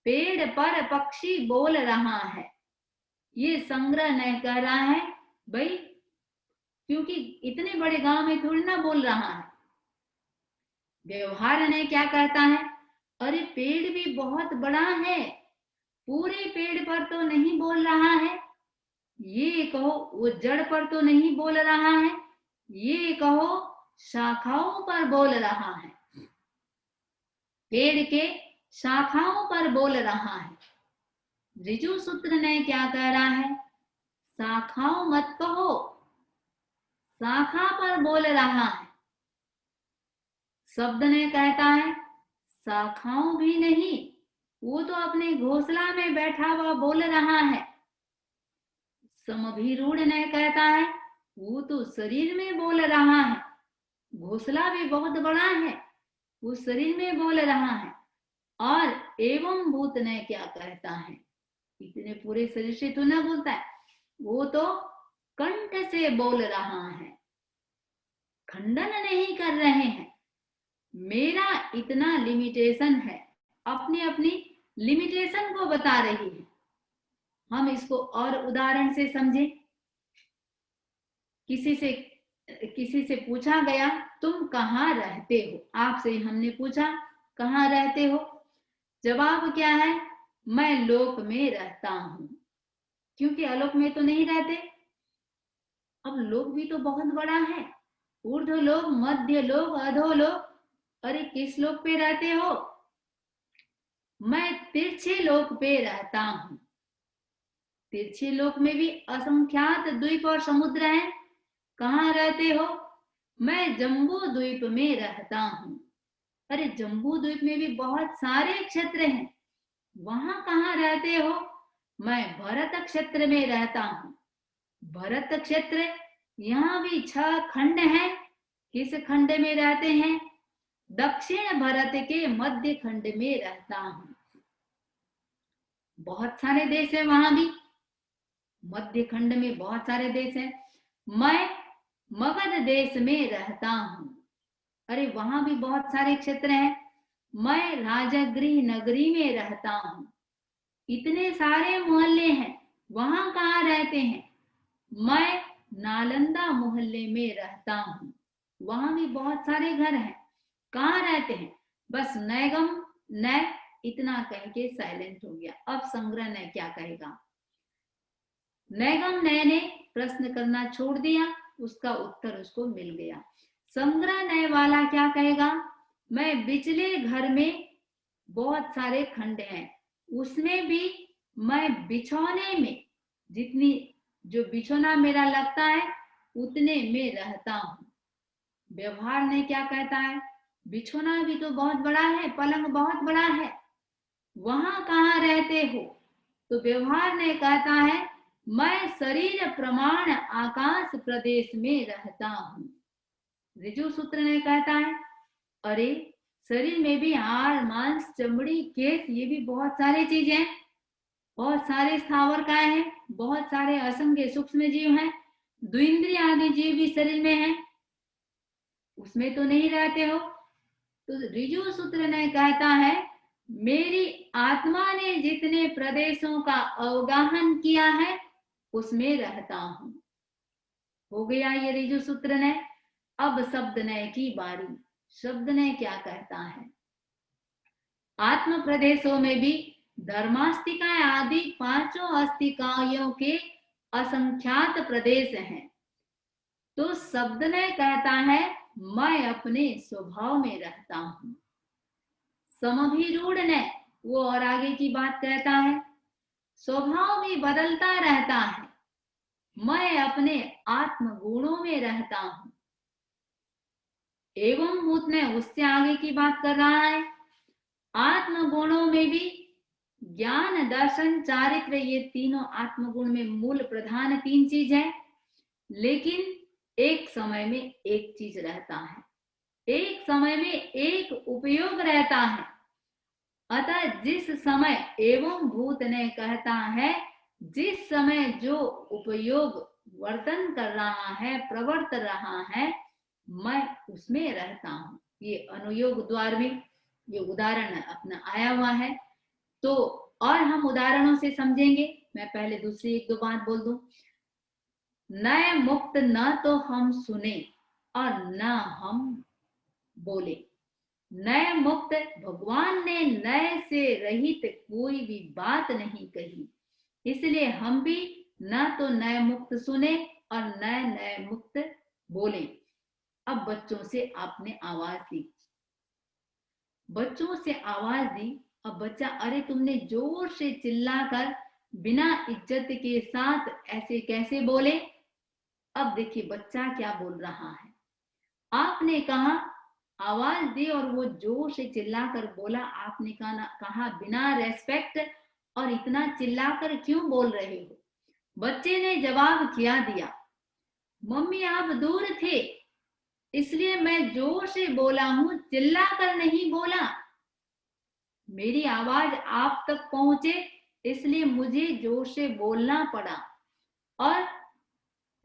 पेड़ पर पक्षी बोल रहा है। ये संग्रह नय कह रहा है भाई क्योंकि इतने बड़े गांव में थोड़ी ना बोल रहा है। व्यवहार ने क्या कहता है? अरे पेड़ भी बहुत बड़ा है, पूरे पेड़ पर तो नहीं बोल रहा है। ये कहो वो जड़ पर तो नहीं बोल रहा है, ये कहो शाखाओं पर बोल रहा है, पेड़ के शाखाओं पर बोल रहा है। ऋजु सूत्र ने क्या कह रहा है? शाखाओं मत कहो, शाखा पर बोल रहा है। शब्द ने कहता है शाखाओं भी नहीं, वो तो अपने घोंसला में बैठा हुआ बोल रहा है। समभिरूढ़ ने कहता है वो तो शरीर में बोल रहा है, घोंसला भी बहुत बड़ा है, वो शरीर में बोल रहा है। और एवं भूत ने क्या कहता है? इतने पूरे शरीर से तो ना बोलता है, वो तो कंठ से बोल रहा है, खंडन नहीं कर रहे हैं। मेरा इतना लिमिटेशन है, अपनी अपनी लिमिटेशन को बता रही है। हम इसको और उदाहरण से समझे। किसी से पूछा गया तुम कहाँ रहते हो, आपसे हमने पूछा कहाँ रहते हो, जवाब क्या है? मैं लोक में रहता हूं, क्योंकि अलोक में तो नहीं रहते। अब लोक भी तो बहुत बड़ा है, ऊर्ध्व लोक, मध्य लोक, अधो लोक। अरे किस लोक पे रहते हो? मैं तिरछे लोक पे रहता हूं। तिरछे लोक में भी असंख्यात द्वीप और समुद्र हैं। कहाँ रहते हो? मैं जम्बू द्वीप में रहता हूं। अरे जम्बू द्वीप में भी बहुत सारे क्षेत्र हैं, वहां कहाँ रहते हो? मैं भरत क्षेत्र में रहता हूं। भरत क्षेत्र, यहाँ भी 6 खंड हैं। किस खंड में रहते हैं? दक्षिण भरत के मध्य खंड में रहता हूं। बहुत सारे देश हैं वहां भी, मध्य खंड में बहुत सारे देश हैं। मैं मगध देश में रहता हूं। अरे वहां भी बहुत सारे क्षेत्र हैं। मैं राजगृह नगरी में रहता हूं। इतने सारे मोहल्ले हैं, वहां कहाँ रहते हैं? मैं नालंदा मोहल्ले में रहता हूं। वहां भी बहुत सारे घर हैं, कहाँ रहते हैं? बस नैगम नय इतना कह के साइलेंट हो गया। अब संग्रह नय क्या कहेगा? नैगम नय ने प्रश्न करना छोड़ दिया, उसका उत्तर उसको मिल गया। संग्रह नय वाला क्या कहेगा? मैं बिचले घर में बहुत सारे खंड हैं, उसमें भी मैं बिछौने में, जितनी जो बिछौना मेरा लगता है उतने में रहता हूं। व्यवहार ने क्या कहता है? बिछौना भी तो बहुत बड़ा है, पलंग बहुत बड़ा है, वहां कहाँ रहते हो? तो व्यवहार ने कहता है मैं शरीर प्रमाण आकाश प्रदेश में रहता हूं। ऋजु सूत्र ने कहता है अरे शरीर में भी हाड़, मांस, चमड़ी, केस, ये भी बहुत सारे चीजें हैं, बहुत सारे स्थावर काय हैं, बहुत सारे असंख्य सूक्ष्म जीव हैं, द्विंद्रिय आदि जीव भी शरीर में हैं, उसमें तो नहीं रहते हो। तो ऋजु सूत्र ने कहता है मेरी आत्मा ने जितने प्रदेशों का अवगाहन किया है उसमें रहता हूं। हो गया ये ऋजु सूत्र ने। अब शब्द नय की बारी। शब्द ने क्या कहता है? आत्म प्रदेशों में भी धर्मास्तिकाएं आदि 5 अस्तिकाओं के असंख्यात प्रदेश हैं। तो शब्द ने कहता है मैं अपने स्वभाव में रहता हूं। समभिरूढ़ ने वो और आगे की बात कहता है स्वभाव भी बदलता रहता है, मैं अपने आत्म गुणों में रहता हूं। एवं भूत ने उससे आगे की बात कर रहा है आत्म गुणों में भी ज्ञान, दर्शन, चारित्र, ये तीनों आत्म गुण में मूल प्रधान 3 चीज है, लेकिन एक समय में एक चीज रहता है, एक समय में एक उपयोग रहता है। अतः जिस समय एवं भूत ने कहता है जिस समय जो उपयोग वर्तन कर रहा है, प्रवर्त रहा है, मैं उसमें रहता हूं। ये अनुयोग द्वार में ये उदाहरण अपना आया हुआ है। तो और हम उदाहरणों से समझेंगे। मैं पहले दूसरी 1-2 बात बोल दूं। नए मुक्त न तो हम सुने और न हम बोले। नए मुक्त भगवान ने नए से रहित कोई भी बात नहीं कही, इसलिए हम भी न तो नए मुक्त सुने और नए नए मुक्त बोले। अब बच्चों से आपने आवाज दी, बच्चों से आवाज दी। अब बच्चा, अरे तुमने जोर से चिल्लाकर बिना इज्जत के साथ ऐसे कैसे बोले? अब देखिए बच्चा क्या बोल रहा है। आपने कहा, आवाज दी और वो जोर से चिल्लाकर बोला। आपने कहा बिना रेस्पेक्ट और इतना चिल्लाकर क्यों बोल रहे हो? बच्चे ने जवाब क्या दिया, मम्मी आप दूर थे इसलिए मैं जोर से बोला हूं, चिल्लाकर नहीं बोला। मेरी आवाज आप तक पहुंचे इसलिए मुझे जोर से बोलना पड़ा और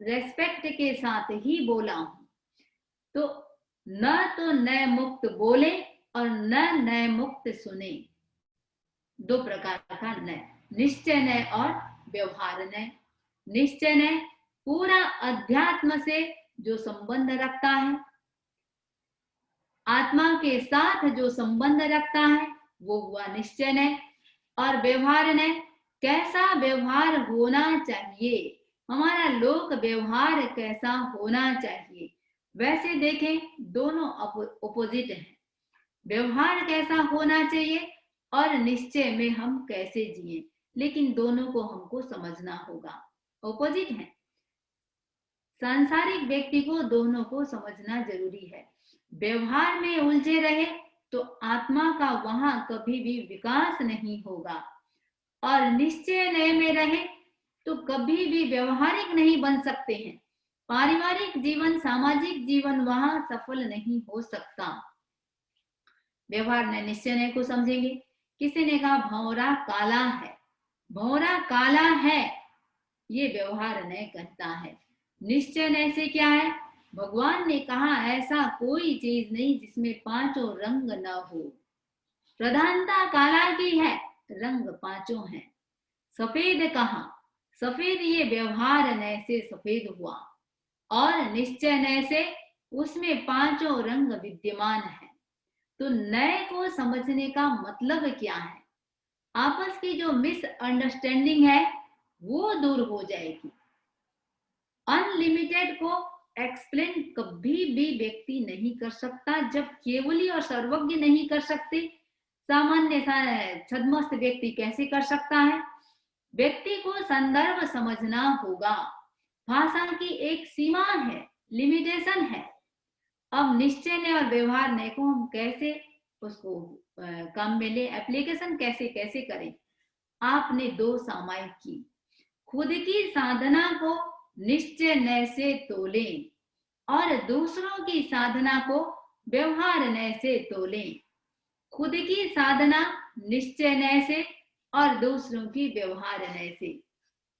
रेस्पेक्ट के साथ ही बोला हूं। तो नए मुक्त बोले और नए मुक्त सुने। दो प्रकार का नय, निश्चय नय और व्यवहार नय। निश्चय नय पूरा अध्यात्म से जो संबंध रखता है, आत्मा के साथ जो संबंध रखता है वो हुआ निश्चय नय। और व्यवहार नय, कैसा व्यवहार होना चाहिए, हमारा लोक व्यवहार कैसा होना चाहिए। वैसे देखें दोनों अपोजिट हैं। व्यवहार कैसा होना चाहिए और निश्चय में हम कैसे जिए, लेकिन दोनों को हमको समझना होगा, अपोजिट है। सांसारिक व्यक्ति को दोनों को समझना जरूरी है। व्यवहार में उलझे रहे तो आत्मा का वहां कभी भी विकास नहीं होगा, और निश्चय नय में रहे तो कभी भी व्यवहारिक नहीं बन सकते हैं। पारिवारिक जीवन, सामाजिक जीवन वहां सफल नहीं हो सकता। व्यवहार नय निश्चय नय को समझेंगे। किसी ने कहा भौरा काला है, भौरा काला है, ये व्यवहार नय कहता है। निश्चय नय से क्या है, भगवान ने कहा ऐसा कोई चीज नहीं जिसमें पांचों रंग न हो। प्रधानता काला की है, रंग पांचों हैं। सफेद कहा, सफेद ये व्यवहार नय से सफेद हुआ, और निश्चय नय से उसमें पांचों रंग विद्यमान है। तो नय को समझने का मतलब क्या है, आपस की जो मिसअंडरस्टैंडिंग है वो दूर हो जाएगी। अनलिमिटेड को एक्सप्लेन कभी भी व्यक्ति नहीं कर सकता जब केवली और सर्वज्ञ नहीं कर सकते। सामान्य छद्मस्त व्यक्ति कैसे कर सकता है? व्यक्ति को संदर्भ समझना होगा। भाषा की एक सीमा है, लिमिटेशन है। अब निश्चय नय और व्यवहार नय को हम कैसे उसको काम में ले, एप्लीकेशन कैसे कैसे करें? आपने दो सामायिक की, खुद की साधना को निश्चय नय से तोलें और दूसरों की साधना को व्यवहार नय से तोलें। खुद की साधना निश्चय नय से और दूसरों की व्यवहार नय से।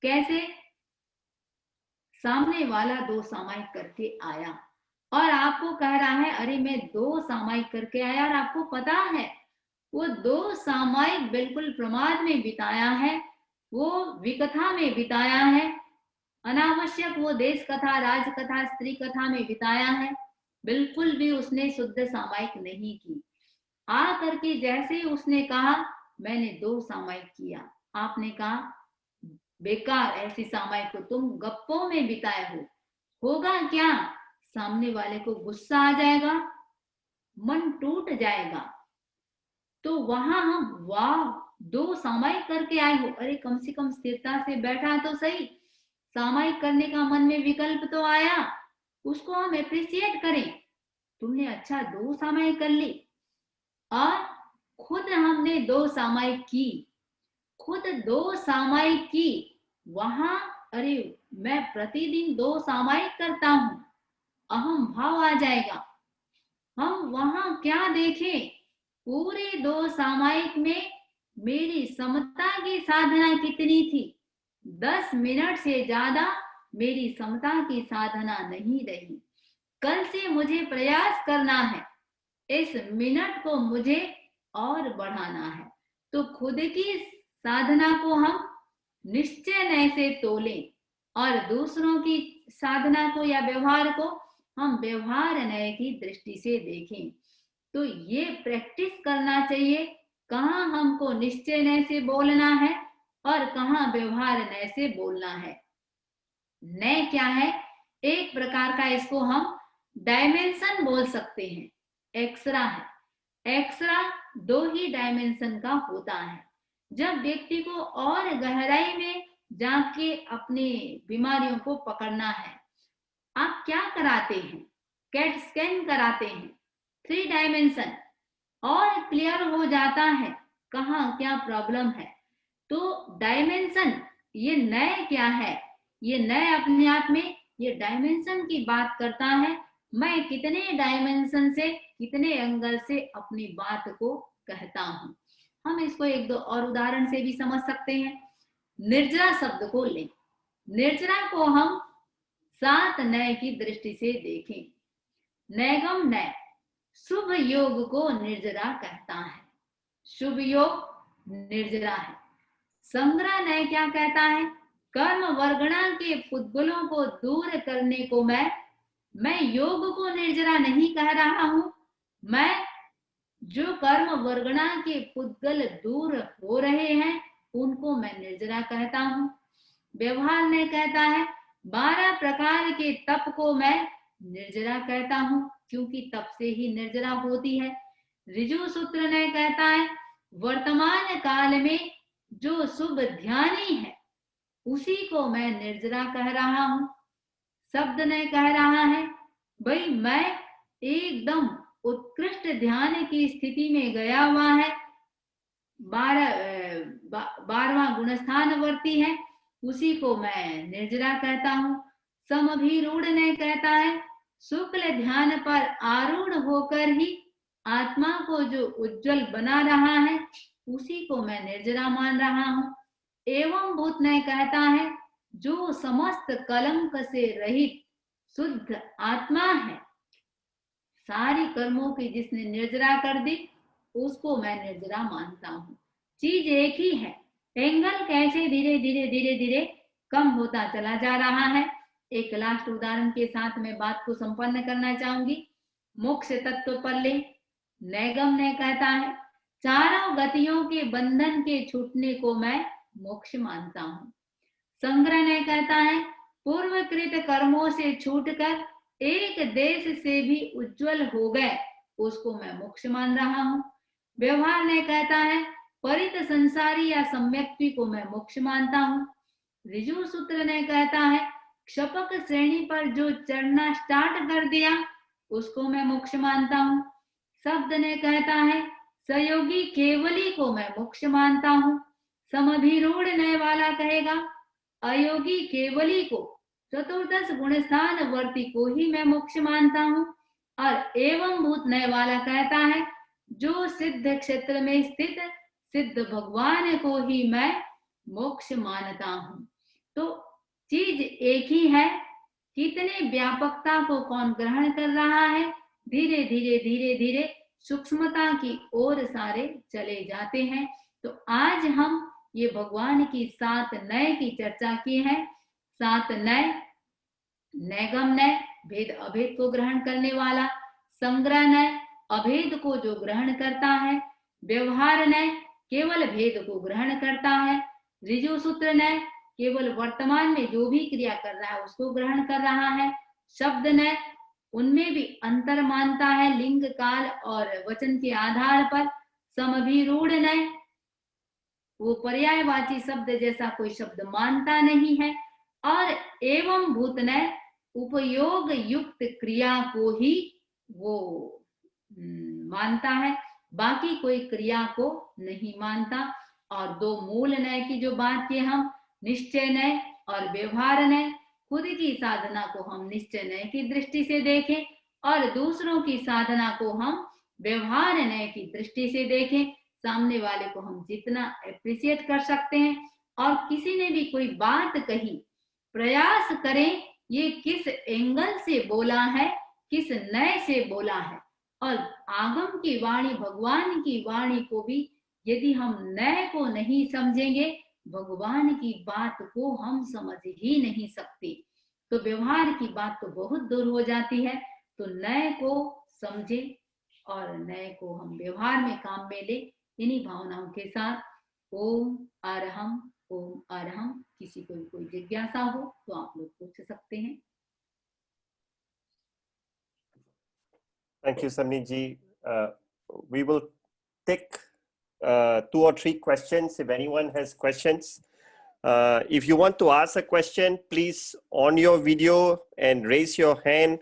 कैसे? सामने वाला दो सामायिक करके आया और आपको कह रहा है अरे मैं दो सामायिक करके आया, और आपको पता है वो दो सामायिक बिल्कुल प्रमाद में बिताया है, वो विकथा में बिताया है, अनावश्यक वो देश कथा, राज कथा, स्त्री कथा में बिताया है, बिल्कुल भी उसने शुद्ध सामायिक नहीं की। आ करके जैसे उसने कहा मैंने दो सामायिक किया, आपने कहा बेकार, ऐसी सामायिक को तुम गप्पों में बिताए हो। होगा क्या? सामने वाले को गुस्सा आ जाएगा, मन टूट जाएगा। तो वहां हम वाह दो सामायिक करके आए हो, अरे कम से कम स्थिरता से बैठा तो सही, सामायिक करने का मन में विकल्प तो आया, उसको हम एप्रिसिएट करें। तुमने अच्छा दो सामायिक कर ली। और खुद हमने दो सामायिक की, खुद दो सामायिक की, वहां अरे मैं प्रतिदिन दो सामायिक करता हूं, अहम भाव आ जाएगा। हम वहां क्या देखें? पूरे दो सामायिक में मेरी समता की साधना कितनी थी? 10 मिनट से ज्यादा मेरी समता की साधना नहीं रही। कल से मुझे प्रयास करना है, इस मिनट को मुझे और बढ़ाना है। तो खुद की साधना को हम निश्चय नय से तोलें और दूसरों की साधना को या व्यवहार को हम व्यवहार नय की दृष्टि से देखें। तो ये प्रैक्टिस करना चाहिए, कहाँ हमको निश्चय नय से बोलना है और कहाँ व्यवहार नय से बोलना है। नय क्या है? एक प्रकार का इसको हम डायमेंशन बोल सकते हैं, एक्सरा है। एक्सरा 2 ही डायमेंशन का होता है। जब व्यक्ति को और गहराई में जाके अपनी बीमारियों को पकड़ना है, आप क्या कराते हैं? कैट स्कैन कराते हैं, 3 डायमेंशन, और क्लियर हो जाता है कहाँ क्या प्रॉब्लम है। तो डायमेंशन, ये नए क्या है? ये नए अपने आप में ये डायमेंशन की बात करता है। मैं कितने डायमेंशन से, कितने एंगल से अपनी बात को कहता हूं। हम इसको 1-2 और उदाहरण से भी समझ सकते हैं। निर्जरा शब्द को लें। निर्जरा को हम 7 नय की दृष्टि से देखें। नैगम नय, शुभ योग को निर्जरा कहता है। शुभ योग निर्जरा है। संग्रह नय क्या कहता है? कर्म वर्गणा के पुद्गलों को दूर करने को मैं योग को निर्जरा नहीं कह रहा हूं। मैं जो कर्म वर्गणा के पुद्गल दूर हो रहे हैं उनको मैं निर्जरा कहता हूं। व्यवहार ने कहता है 12 प्रकार के तप को मैं निर्जरा कहता हूं, क्योंकि तप से ही निर्जरा होती है। ऋजु सूत्र ने कहता है वर्तमान काल में जो शुभ ध्यानी है उसी को मैं निर्जरा कह रहा हूं। शब्द ने कह रहा है भाई मैं एकदम उत्कृष्ट ध्यान की स्थिति में गया हुआ है, 12वां गुणस्थान वर्ती है, उसी को मैं निर्जरा कहता हूं। समभिरूढ़ ने कहता है शुक्ल ध्यान पर आरूढ़ होकर ही आत्मा को जो उज्जवल बना रहा है उसी को मैं निर्जरा मान रहा हूं। एवं भूत ने कहता है जो समस्त कलंक से रहित शुद्ध आत्मा है, सारी कर्मों की जिसने निर्जरा कर दी उसको मैं निर्जरा मानता हूँ। चीज एक ही है, एंगल कैसे धीरे धीरे धीरे धीरे कम होता चला जा रहा है। एक लास्ट उदाहरण के साथ मैं बात को संपन्न करना चाहूंगी। मोक्ष तत्व पर ले। नैगम ने कहता है चारों गतियों के बंधन के छूटने को मैं मोक्ष मानता हूँ। संग्रह ने कहता है पूर्वकृत कर्मों से छूटकर एक देश से भी उज्जवल हो गए उसको मैं मोक्ष मान रहा हूँ। व्यवहार ने कहता है परित संसारी या सम्यक्ति को मैं मोक्ष मानता हूँ। ऋजु सूत्र ने कहता है क्षपक श्रेणी पर जो चढ़ना स्टार्ट कर दिया उसको मैं मोक्ष मानता हूँ। शब्द ने कहता है सहयोगी केवली को मैं मोक्ष मानता हूँ। समभिरूढ़ नय वाला कहेगा अयोगी केवली को, चतुर्दश गुणस्थान वर्ती को ही मैं मोक्ष मानता हूँ। और एवं भूत नय वाला कहता है जो सिद्ध क्षेत्र में स्थित सिद्ध भगवान को ही मैं मोक्ष मानता हूँ। तो चीज एक ही है, कितने व्यापकता को कौन ग्रहण कर रहा है, धीरे धीरे धीरे धीरे सूक्ष्मता की ओर सारे चले जाते हैं। तो आज हम ये भगवान की 7 नय की चर्चा की है। 7 नय, नैगम नय भेद अभेद को ग्रहण करने वाला, संग्रह नय अभेद को जो ग्रहण करता है, व्यवहार नय केवल भेद को ग्रहण करता है, ऋजु सूत्र नय केवल वर्तमान में जो भी क्रिया कर रहा है उसको ग्रहण कर रहा है, शब्द नय उनमें भी अंतर मानता है लिंग काल और वचन के आधार पर, समभिरूढ़ नय वो पर्यायवाची शब्द जैसा कोई शब्द मानता नहीं है, और एवं भूत नय उपयोग युक्त क्रिया को ही वो मानता है, बाकी कोई क्रिया को नहीं मानता। और 2 मूल नय की जो बात की हम, निश्चय नय और व्यवहार नय, खुद की साधना को हम निश्चय नय की दृष्टि से देखें और दूसरों की साधना को हम व्यवहार नय की दृष्टि से देखें। सामने वाले को हम जितना अप्रिशिएट कर सकते हैं, और किसी ने भी कोई बात कही प्रयास करें ये किस एंगल से बोला है, किस नय से बोला है। और आगम की वाणी, भगवान की वाणी को भी यदि हम नय को नहीं समझेंगे, भगवान की बात को हम समझ ही नहीं सकते। तो व्यवहार की बात तो बहुत दूर हो जाती है। तो नय को समझे और नए को हम व्यवहार में काम में ले। इन्हीं भावनाओं के साथ ओम अरहम, ओम अरहम। किसी को भी कोई जिज्ञासा हो तो आप लोग पूछ सकते हैं। Thank you, Samni ji. We will take 2 or 3 questions if anyone has questions. If you want to ask a question, please on your video and raise your hand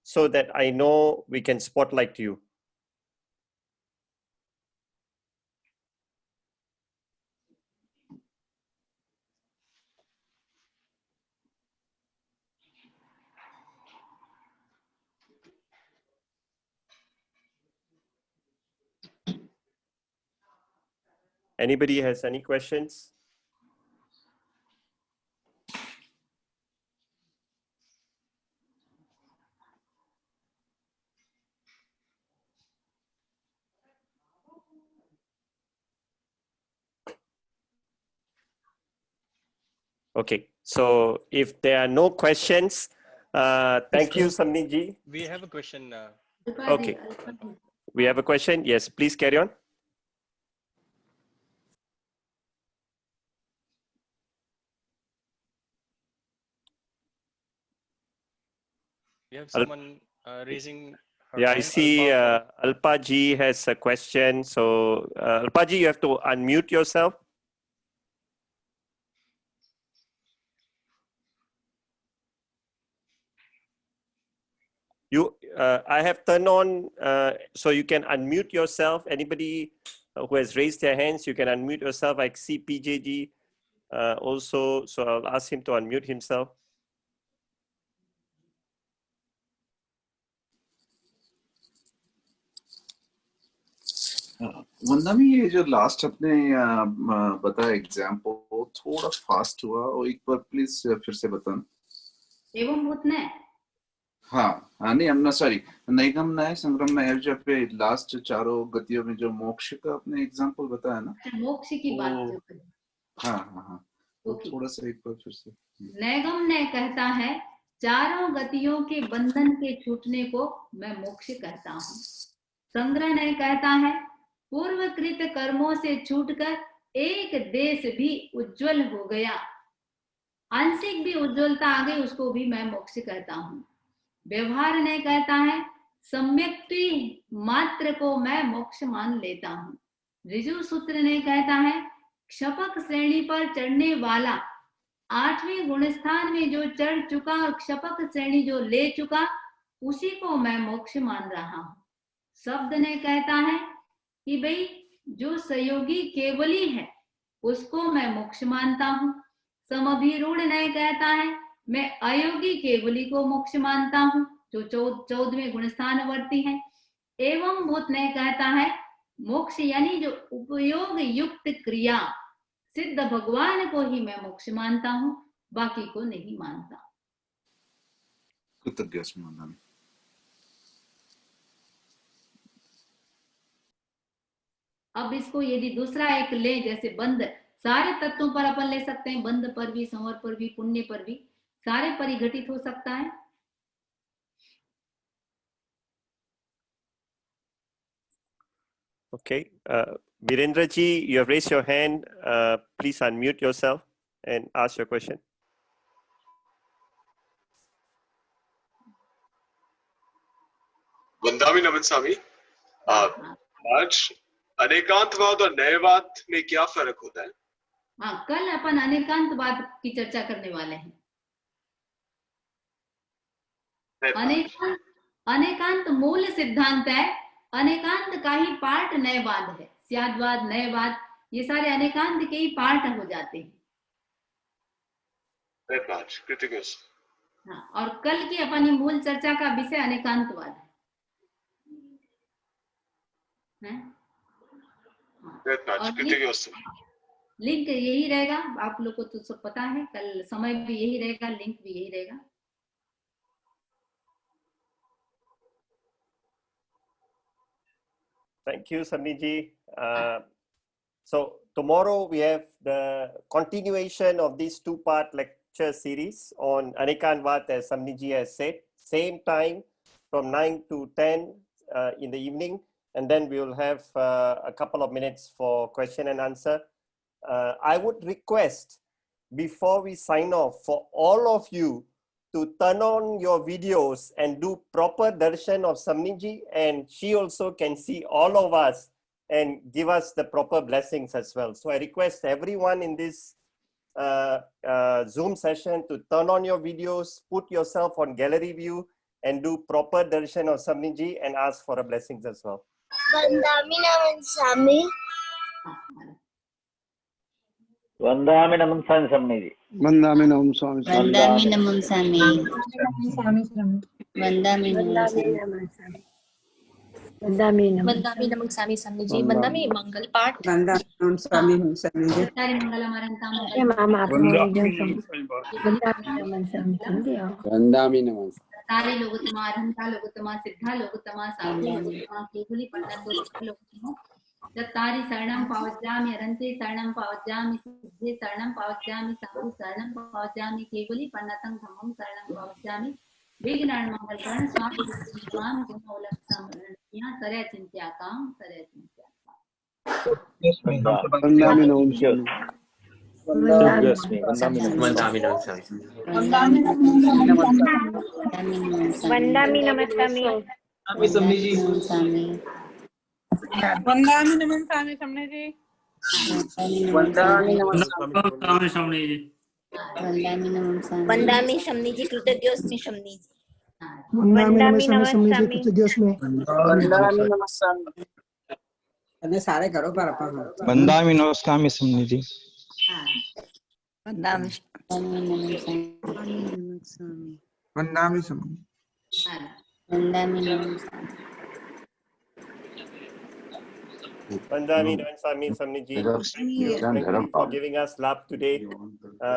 so that I know we can spotlight you. Anybody has any questions? Okay, so if there are no questions, thank you, Samni ji. We have a question. Okay, we have a question. Yes, please carry on. We have someone raising her Yeah, I hand. see Alpa ji has a question. So Alpa ji, you have to unmute yourself. I have turned on, so you can unmute yourself. Anybody who has raised their hands, you can unmute yourself. I see PJG also, so I'll ask him to unmute himself. वंदना में ये जो last अपने बताया example थोड़ा fast हुआ और एक बार please फिर से बताना। एवं भूतने हाँ नहीं हम ना सॉरी नैगम नय संग्रम नय जो पे लास्ट चारों गतियों में जो मोक्ष का अपने एग्जाम्पल बताया ना, मोक्ष की बात जो करी। हाँ हाँ हाँ तो थोड़ा सा एक बार फिर से। नैगम नय कहता है चारों गतियों के बंधन के छूटने को मैं मोक्ष कहता हूँ। संग्रह नय कहता है पूर्वकृत कर्मों से छूटकर एक देश भी उज्जवल हो गया, आंशिक भी उज्जवलता आ गई, उसको भी मैं मोक्ष कहता हूँ। व्यवहार ने कहता है सम्यक्ति मात्र को मैं मोक्ष मान लेता हूँ। ऋजु सूत्र ने कहता है क्षपक श्रेणी पर चढ़ने वाला 8वें गुणस्थान में जो चढ़ चुका और क्षपक श्रेणी जो ले चुका उसी को मैं मोक्ष मान रहा हूँ। शब्द ने कहता है कि भाई जो सहयोगी केवली है उसको मैं मोक्ष मानता हूँ। समभिरूढ़ ने कहता है मैं अयोगी केवली को मोक्ष मानता हूँ जो 14वें गुणस्थानवर्ती है। एवं भूत ने कहता है मोक्ष यानी जो उपयोग युक्त क्रिया सिद्ध भगवान को ही मैं मोक्ष मानता हूँ, बाकी को नहीं मानता। अब इसको यदि दूसरा एक ले, जैसे बंध सारे तत्वों पर अपन ले सकते हैं, बंध पर भी, संवर पर भी, पुण्य पर भी, सारे परिघटित हो सकता है। Okay, Virendra ji, you have raised your hand. Please unmute yourself and ask your question. वंदामी नमन स्वामी, आज अनेकांतवाद और नयवाद में क्या फर्क होता है? हाँ, कल अपन अनेकांतवाद की चर्चा करने वाले हैं। अनेकांत मूल सिद्धांत है, अनेकांत का ही पार्ट नयवाद है। स्यादवाद, नयवाद, ये सारे अनेकांत के ही पार्ट हो जाते हैं। हाँ, और कल की अपनी मूल चर्चा का विषय अनेकांतवाद है। लिंक यही रहेगा, आप लोग को तो सब पता है, कल समय भी यही रहेगा, लिंक भी यही रहेगा। Thank you, Samni ji. So tomorrow we have the continuation of this two-part lecture series on Anekanvad, as Samni ji has said. Same time from 9 to 10, in the evening, and then we will have a couple of minutes for question and answer. I would request, before we sign off, for all of you to turn on your videos and do proper darshan of Samniji, and she also can see all of us and give us the proper blessings as well. So I request everyone in this Zoom session to turn on your videos, put yourself on gallery view, and do proper darshan of Samniji and ask for a blessings as well. Vandami Naman Swami. Vandami Naman Swami. Vandami Naman Swami. Vandami Naman Swami. Vandami Naman Swami. Vandami Naman Swami Swamiji. Vandami Mangal Part. Vandami Naman Swami Swamiji. Tari Mangalamaranta Vandami Naman. तारे लोगोत्तमा अरहंता लोगोत्तमा सिद्धा लोगोत्तमा साधु लोगोत्तमा केवली पंडित लोगोत्तमा तत्तारि शरणं पावज्जामि अरहंते शरणं पावज्जामि सिद्धे शरणं पावज्जामि साधु शरणं पावज्जामि केवली पंडितं धम्मं शरणं पावज्जामि विघ्नान् मंगलकरण स्वामी स्वाम गुणोलक्षं यहाँ Saryu चिंत्याकाम Saryu चिंत्याकाम Vandami Naman Swami. Vandami Naman Swami. Vandami Naman Swami. Samniji. Vandami Naman Swami Swamiji. Vandami Naman Swami. Vandami Swamiji Kritagosmi Swamiji. Vandami Naman Swami Kritagosmi. Vandami Naman Swami. અને સારે ઘરો પર આપા Vandami Naman Swami Swamiji. Vandami Vandami Swami. Vandami Naman Swami. Vandami Naman Swami Samniji. Thank you for giving us love today.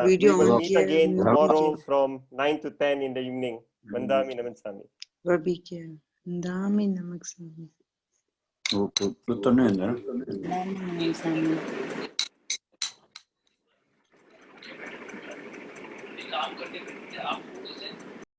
We will meet again tomorrow from 9 to 10 in the evening. Vandami Naman Swami. Vandami Naman Swami. Vandami Naman Swami. काम करते करते आप